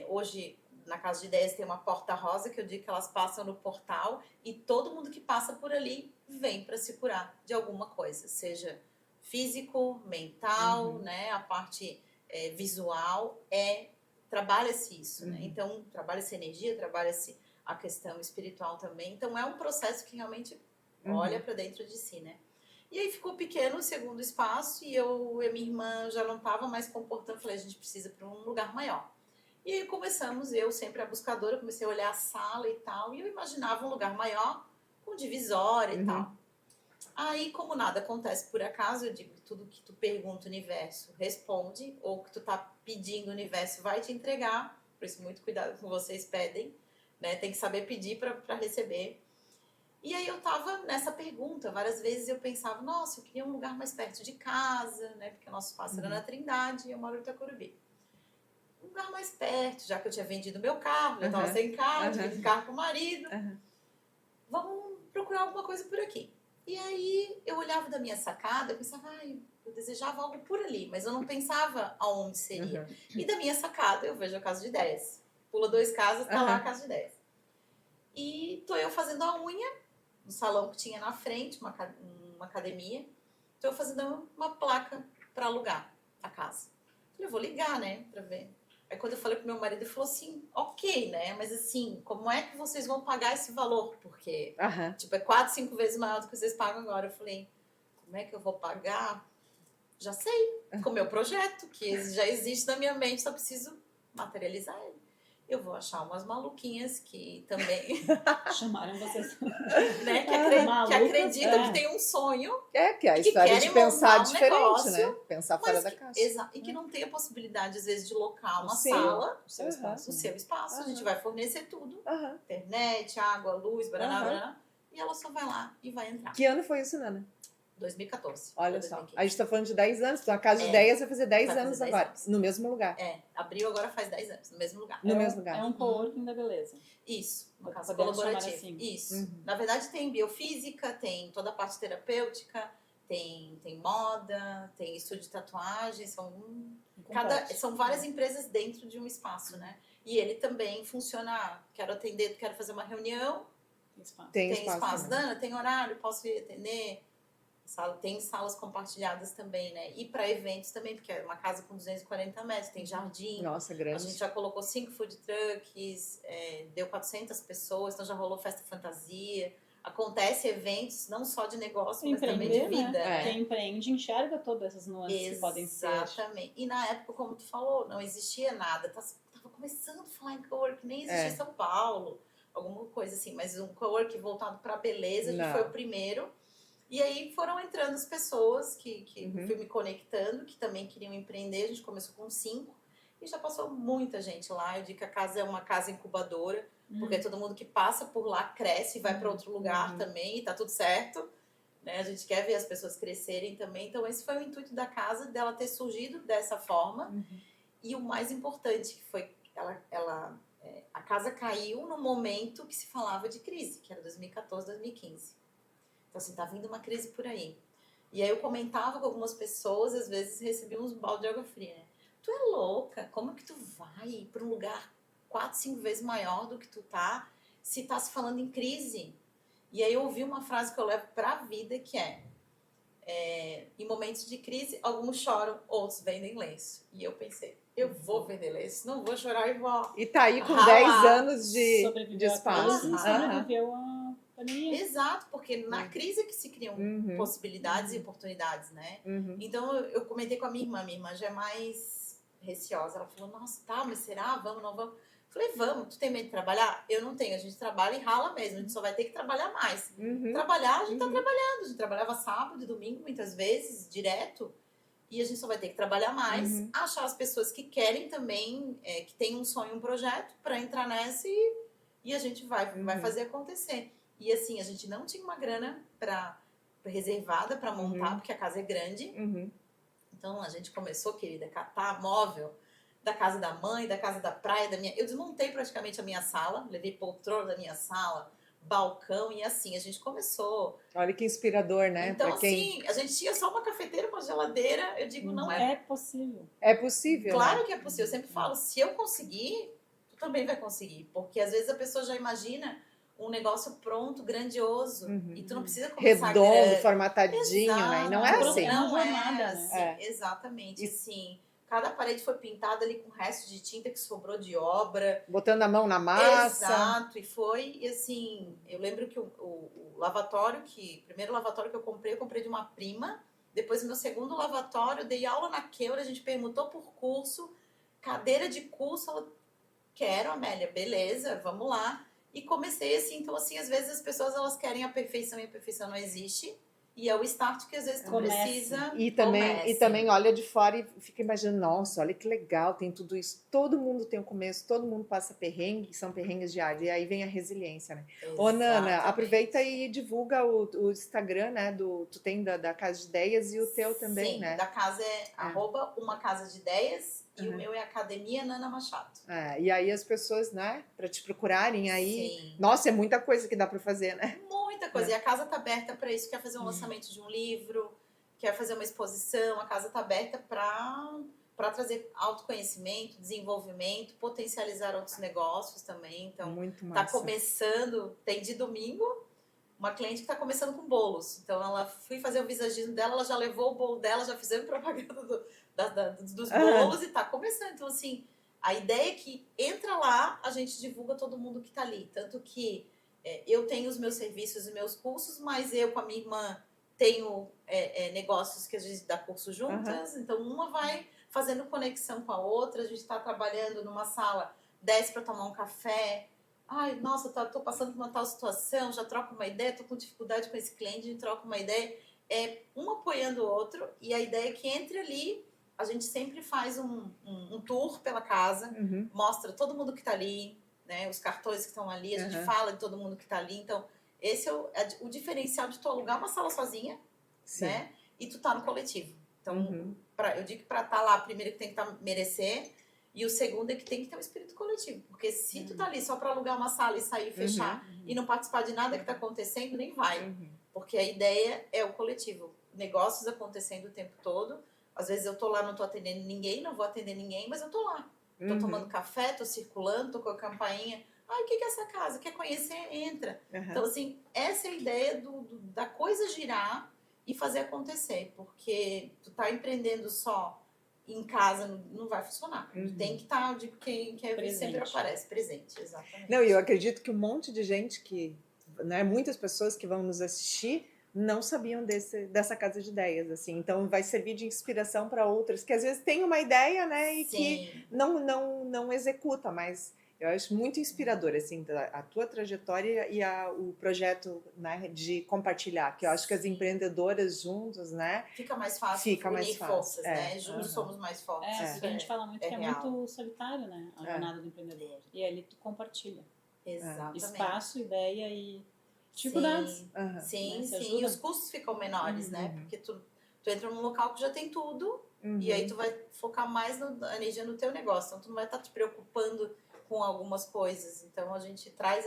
Hoje, na Casa de Ideias, tem uma porta rosa, que eu digo que elas passam no portal, e todo mundo que passa por ali vem para se curar de alguma coisa, seja físico, mental, né? A parte visual, trabalha-se isso, né? Então, trabalha-se energia, trabalha-se a questão espiritual também. Então, é um processo que realmente olha para dentro de si, né? E aí ficou pequeno o segundo espaço, e eu e minha irmã já não estava mais comportando. Falei, a gente precisa para um lugar maior. E aí começamos, eu sempre a buscadora, comecei a olhar a sala e tal, e eu imaginava um lugar maior, com divisória e tal. Aí, como nada acontece por acaso, eu digo, tudo que tu pergunta o universo responde, ou que tu tá pedindo o universo vai te entregar. Por isso, muito cuidado com vocês pedem, né? Tem que saber pedir para receber. E aí eu tava nessa pergunta, várias vezes eu pensava, nossa, eu queria um lugar mais perto de casa, né? Porque o nosso espaço era na Trindade e eu moro em Itacorubi. Um lugar mais perto, já que eu tinha vendido meu carro, já tava sem carro, vendi carro com o marido. Vamos procurar alguma coisa por aqui. E aí eu olhava da minha sacada, eu pensava, eu desejava algo por ali, mas eu não pensava aonde seria. E da minha sacada eu vejo a Casa de Ideias. Pula 2 casas, tá lá a Casa de Ideias. E tô eu fazendo a unha, no salão que tinha na frente, uma academia. Estou fazendo uma placa para alugar a casa. Eu vou ligar, né, para ver. Aí quando eu falei pro meu marido, ele falou assim, ok, né? Mas assim, como é que vocês vão pagar esse valor? Porque, tipo, é 4, 5 vezes maior do que vocês pagam agora. Eu falei, como é que eu vou pagar? Já sei, com o meu projeto, que já existe na minha mente, só preciso materializar ele. Eu vou achar umas maluquinhas que também... Chamaram vocês. Né? Que acreditam que tem um sonho. Que é a história de pensar diferente, negócio, né? Pensar fora da caixa. E que não tem a possibilidade, às vezes, de locar uma sala no seu espaço. No seu espaço. A gente vai fornecer tudo. Internet, água, luz, baraná. E ela só vai lá e vai entrar. Que ano foi isso, Nana? 2014. Olha só, a gente tá falando de 10 anos, então a Casa de Ideias vai fazer 10 anos agora, no mesmo lugar. Abriu agora faz 10 anos, no mesmo lugar. No mesmo lugar. É um coworking da beleza. Isso, uma casa colaborativa. Assim. Isso. Na verdade tem biofísica, tem toda a parte terapêutica, tem moda, tem estúdio de tatuagem, são várias empresas dentro de um espaço, né? E ele também funciona, quero atender, quero fazer uma reunião, tem espaço. Dana, tem horário, posso ir atender? Tem salas compartilhadas também, né? E para eventos também, porque é uma casa com 240 metros, tem jardim. Nossa, grande. A gente já colocou 5 food trucks, deu 400 pessoas, então já rolou festa fantasia. Acontece eventos não só de negócio, mas também de vida. Né? Quem empreende enxerga todas essas nuances que podem ser. Exatamente. E na época, como tu falou, não existia nada. Tava começando a falar em cowork, nem existia em São Paulo, alguma coisa assim. Mas um cowork voltado para beleza, a gente foi o primeiro. E aí foram entrando as pessoas que fui me conectando, que também queriam empreender. A gente começou com 5 e já passou muita gente lá. Eu digo que a casa é uma casa incubadora, porque todo mundo que passa por lá cresce e vai para outro lugar também, e tá tudo certo. Né? A gente quer ver as pessoas crescerem também. Então esse foi o intuito da casa, dela ter surgido dessa forma. E o mais importante que foi a casa caiu no momento que se falava de crise, que era 2014, 2015. Então, assim, tá vindo uma crise por aí. E aí eu comentava com algumas pessoas, às vezes recebia uns balde de água fria, né? Tu é louca, como que tu vai para um lugar 4, 5 vezes maior do que tu tá, se tá se falando em crise? E aí eu ouvi uma frase que eu levo pra vida, que em momentos de crise, alguns choram, outros vendem lenço. E eu pensei, eu vou vender lenço, não vou chorar e vou... E tá aí com 10 anos de espaço. Sobreviveu a... Exato, porque na crise é que se criam possibilidades e oportunidades, né? Então eu comentei com a minha irmã já é mais receosa. Ela falou, nossa, tá, mas será? Vamos, não vamos? Falei, vamos, tu tem medo de trabalhar? Eu não tenho, a gente trabalha e rala mesmo, a gente só vai ter que trabalhar mais. Trabalhar, a gente tá trabalhando, a gente trabalhava sábado e domingo muitas vezes, direto, e a gente só vai ter que trabalhar mais, achar as pessoas que querem também, que tem um sonho, um projeto, para entrar nessa e a gente vai fazer acontecer. E assim, a gente não tinha uma grana reservada para montar, porque a casa é grande. Então a gente começou, querida, a catar móvel da casa da mãe, da casa da praia, eu desmontei praticamente a minha sala, levei poltrona da minha sala, balcão, e assim, a gente começou. Olha que inspirador, né? Então, assim, a gente tinha só uma cafeteira, uma geladeira, eu digo, não é. É possível. É possível. Claro, né? Que é possível. Eu sempre falo, se eu conseguir, tu também vai conseguir. Porque às vezes a pessoa já imagina um negócio pronto, grandioso, e tu não precisa começar redondo, formatadinho, né? E não é assim. Não é assim, exatamente. E assim, cada parede foi pintada ali com resto de tinta que sobrou de obra. Botando a mão na massa. Exato, e assim, eu lembro que o lavatório, o primeiro lavatório que eu comprei de uma prima. Depois, meu segundo lavatório, eu dei aula na Queura, a gente permutou por curso, cadeira de curso, ela, quero, Amélia, beleza, vamos lá. E comecei assim, então assim, às vezes as pessoas elas querem a perfeição e a perfeição não existe. E é o start que às vezes tu precisa. E também olha de fora e fica imaginando, nossa, olha que legal, tem tudo isso. Todo mundo tem um começo, todo mundo passa perrengue, que são perrengues diários. E aí vem a resiliência, né? Exatamente. Ô, Nana, aproveita e divulga o Instagram, né? Tu tem da Casa de Ideias e o teu também, né? Sim, da casa é @uma casa de ideias. E o meu é Academia Nana Machado. E aí as pessoas, né, para te procurarem aí. Sim. Nossa, é muita coisa que dá para fazer, né? Muita coisa. E a casa tá aberta para isso. Quer fazer um lançamento de um livro, quer fazer uma exposição. A casa tá aberta para trazer autoconhecimento, desenvolvimento, potencializar outros negócios também. Então, muito massa. Tá começando, tem de domingo, uma cliente que está começando com bolos. Então, ela fui fazer o visagismo dela, ela já levou o bolo dela, já fizemos propaganda dos bolos e está começando. Então, assim, A ideia é que entra lá, a gente divulga todo mundo que está ali. Tanto que eu tenho os meus serviços e meus cursos, mas eu com a minha irmã tenho negócios que a gente dá curso juntas. Então, uma vai fazendo conexão com a outra. A gente está trabalhando numa sala, desce para tomar um café. Ai, nossa, tô passando por uma tal situação, já troco uma ideia, tô com dificuldade com esse cliente, a gente troca uma ideia. Um apoiando o outro. E a ideia é que entre ali, a gente sempre faz um tour pela casa, mostra todo mundo que está ali, né? Os cartões que estão ali, a gente fala de todo mundo que está ali. Então, esse é o diferencial de tu alugar uma sala sozinha, né? E tu tá no coletivo. Então, eu digo que para estar lá, primeiro que tem que merecer, e o segundo é que tem que ter um espírito coletivo. Porque se tu tá ali só para alugar uma sala e sair, fechar, e não participar de nada que está acontecendo, nem vai. Porque a ideia é o coletivo. Negócios acontecendo o tempo todo. Às vezes eu tô lá, não tô atendendo ninguém, não vou atender ninguém, mas eu tô lá. Tô tomando café, tô circulando, tô com a campainha. Ai, o que é essa casa? Quer conhecer? Entra. Então, assim, essa é a ideia da coisa girar e fazer acontecer. Porque tu tá empreendendo só em casa, não vai funcionar. Tem que estar de quem sempre aparece presente. Exatamente. Não, e eu acredito que um monte de gente muitas pessoas que vão nos assistir não sabiam dessa casa de ideias, assim. Então, vai servir de inspiração para outras que às vezes têm uma ideia, né, e que não executa, mas eu acho muito inspirador, assim, a tua trajetória e o projeto, né, de compartilhar, que eu acho que as empreendedoras juntas, né, fica mais fácil unir forças, né? Juntos somos mais fortes. Porque a gente fala muito que é muito solitário, né, a jornada do empreendedor. E ali tu compartilha. Exatamente. Espaço, ideia e dificuldades. Sim, sim. E os custos ficam menores, né? Porque tu entra num local que já tem tudo e aí tu vai focar mais a energia no teu negócio. Então, tu não vai estar te preocupando com algumas coisas. Então, a gente traz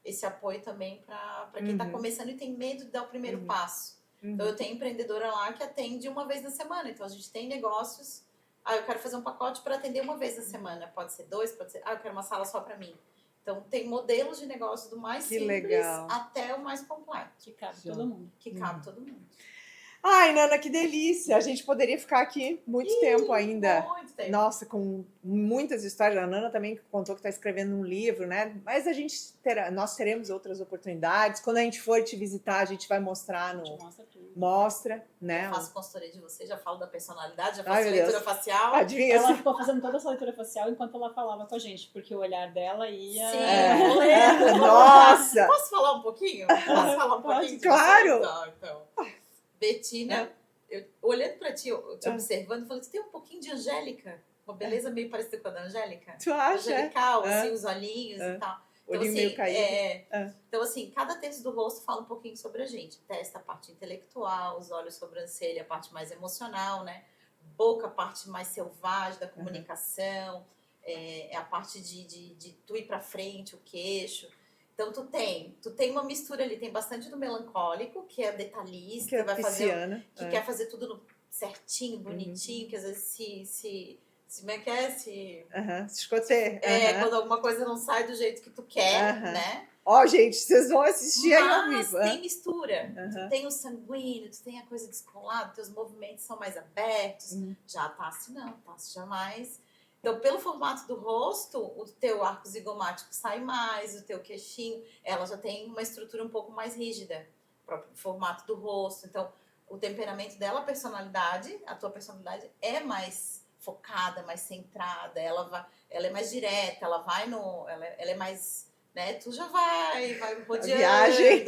esse apoio também para quem está começando e tem medo de dar o primeiro passo. Então, eu tenho empreendedora lá que atende uma vez na semana. Então, a gente tem negócios. Eu quero fazer um pacote para atender uma vez na semana. Pode ser 2, pode ser... eu quero uma sala só para mim. Então, tem modelos de negócio do mais simples até o mais complexo. Que cabe todo mundo. Que cabe todo mundo. Ai, Nana, que delícia! A gente poderia ficar aqui muito tempo ainda. Muito tempo. Nossa, com muitas histórias. A Nana também contou que está escrevendo um livro, né? Mas nós teremos outras oportunidades. Quando a gente for te visitar, a gente vai mostrar no... Mostra tudo. Mostra, né? Eu faço consultoria de você, já falo da personalidade, já faço leitura facial. Adivinha? Ela ficou fazendo toda essa leitura facial enquanto ela falava com a gente, porque o olhar dela ia... Sim, nossa! Posso falar um pouquinho? Posso falar um pouquinho? Claro! Então. Betina, eu olhando pra ti, te observando, falei, você tem um pouquinho de Angélica? Uma beleza meio parecida com a da Angélica? Tu acha? Angelical, assim, os olhinhos e tal. Então, olhinho meio caído. Então, assim, cada terço do rosto fala um pouquinho sobre a gente. Testa, a parte intelectual, os olhos, sobrancelha, a parte mais emocional, né? Boca, a parte mais selvagem da comunicação. A parte de tu ir pra frente, o queixo. Então, tu tem uma mistura ali, tem bastante do melancólico, que é detalhista, que vai pisciana, fazer, que quer fazer tudo certinho, bonitinho, que às vezes como é que é? Se escoteia. Quando alguma coisa não sai do jeito que tu quer, né? Ó, gente, vocês vão assistir aí ao vivo. Mas tem mistura. Tu tem o sanguíneo, tu tem a coisa descolada, teus movimentos são mais abertos. Já a Tassi não, Tassi jamais. Então, pelo formato do rosto, o teu arco zigomático sai mais, o teu queixinho, ela já tem uma estrutura um pouco mais rígida, o próprio formato do rosto. Então, o temperamento dela, a tua personalidade é mais focada, mais centrada, ela é mais direta, ela é mais, né? Tu já vai rodeando. A viagem.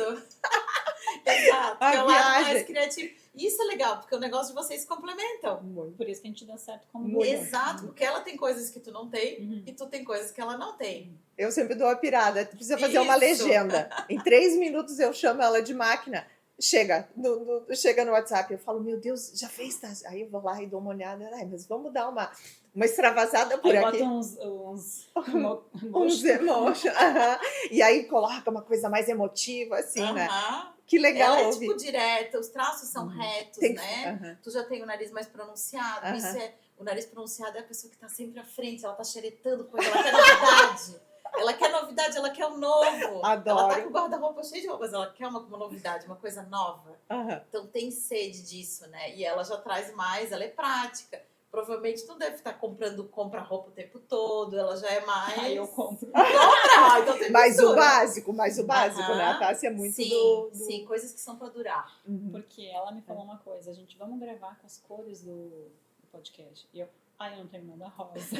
Exato, A é o lado viagem. mais criativo. Isso é legal, porque o negócio de vocês se complementam. Por isso que a gente dá certo como mulher. Exato, porque ela tem coisas que tu não tem e tu tem coisas que ela não tem. Eu sempre dou a pirada. Tu precisa fazer uma legenda. Em 3 minutos eu chamo ela de máquina. Chega no WhatsApp. Eu falo, meu Deus, já fez? Tá? Aí eu vou lá e dou uma olhada. Mas vamos dar uma extravasada por aí aqui. Bota uns emotions. E aí coloca uma coisa mais emotiva, assim, né? Que legal. Ela é tipo direta, os traços são retos, né? Tu já tem o nariz mais pronunciado. O nariz pronunciado é a pessoa que tá sempre à frente, ela tá xeretando coisa, ela quer novidade. Ela quer novidade, ela quer o novo. Adoro. Ela tá com o guarda-roupa cheio de roupas, ela quer uma novidade, uma coisa nova. Então tem sede disso, né? E ela já traz mais, ela é prática. provavelmente não deve estar compra roupa o tempo todo, ela já é mais... Aí eu compro. Compra! Então tem mais o básico, né? A Tássia é muito Sim, coisas que são para durar. Porque ela me falou uma coisa, gente, vamos gravar com as cores do podcast. E eu não tenho nada rosa.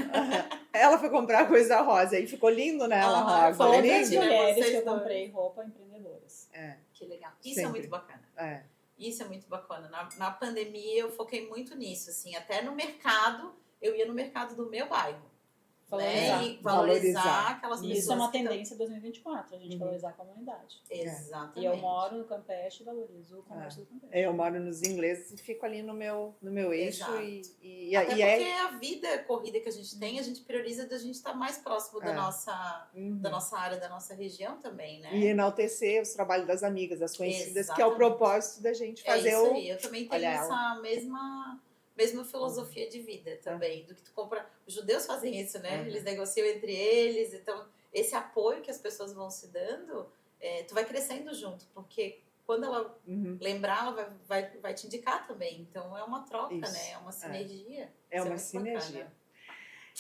Ela foi comprar coisa rosa e ficou lindo, né? Ela rosa. Foi outras mulheres que eu comprei roupa empreendedoras. Que legal. Isso é muito bacana. Isso é muito bacana. Na pandemia eu foquei muito nisso, assim, até no mercado, eu ia no mercado do meu bairro. Valorizar aquelas pessoas. Isso é uma tendência 2024, a gente valorizar a comunidade. Exatamente. E eu moro no Campeche e valorizo o comércio do Campeche. Eu moro nos ingleses e fico ali no meu eixo. Até porque a vida corrida que a gente tem, a gente prioriza da gente estar mais próximo da nossa área, da nossa região também, né? E enaltecer os trabalhos das amigas, das conhecidas, que é o propósito da gente fazer isso aí. Eu também tenho essa mesma filosofia de vida também, do que tu compra. Os judeus fazem isso, né? Eles negociam entre eles, então esse apoio que as pessoas vão se dando, tu vai crescendo junto, porque quando ela lembrar, ela vai te indicar também. Então é uma troca, né? É uma sinergia. É uma sinergia. Bacana.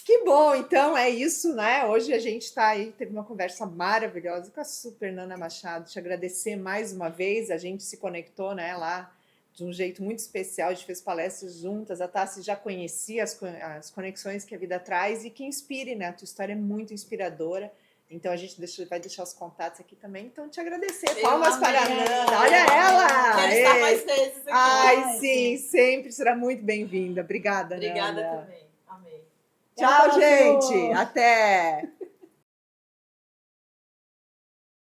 Que bom, então é isso, né? Hoje a gente está aí, teve uma conversa maravilhosa com a super Nana Machado. Te agradecer mais uma vez, a gente se conectou, né, lá de um jeito muito especial, a gente fez palestras juntas, a Tassi já conhecia as conexões que a vida traz e que inspire, né? A tua história é muito inspiradora, então a gente vai deixar os contatos aqui também, então te agradecer. Palmas para a Nana, olha ela! Quero estar mais vezes aqui. Ai, sim, sempre será muito bem-vinda. Obrigada, Nana. Obrigada também, amei. Tchau, gente! Até!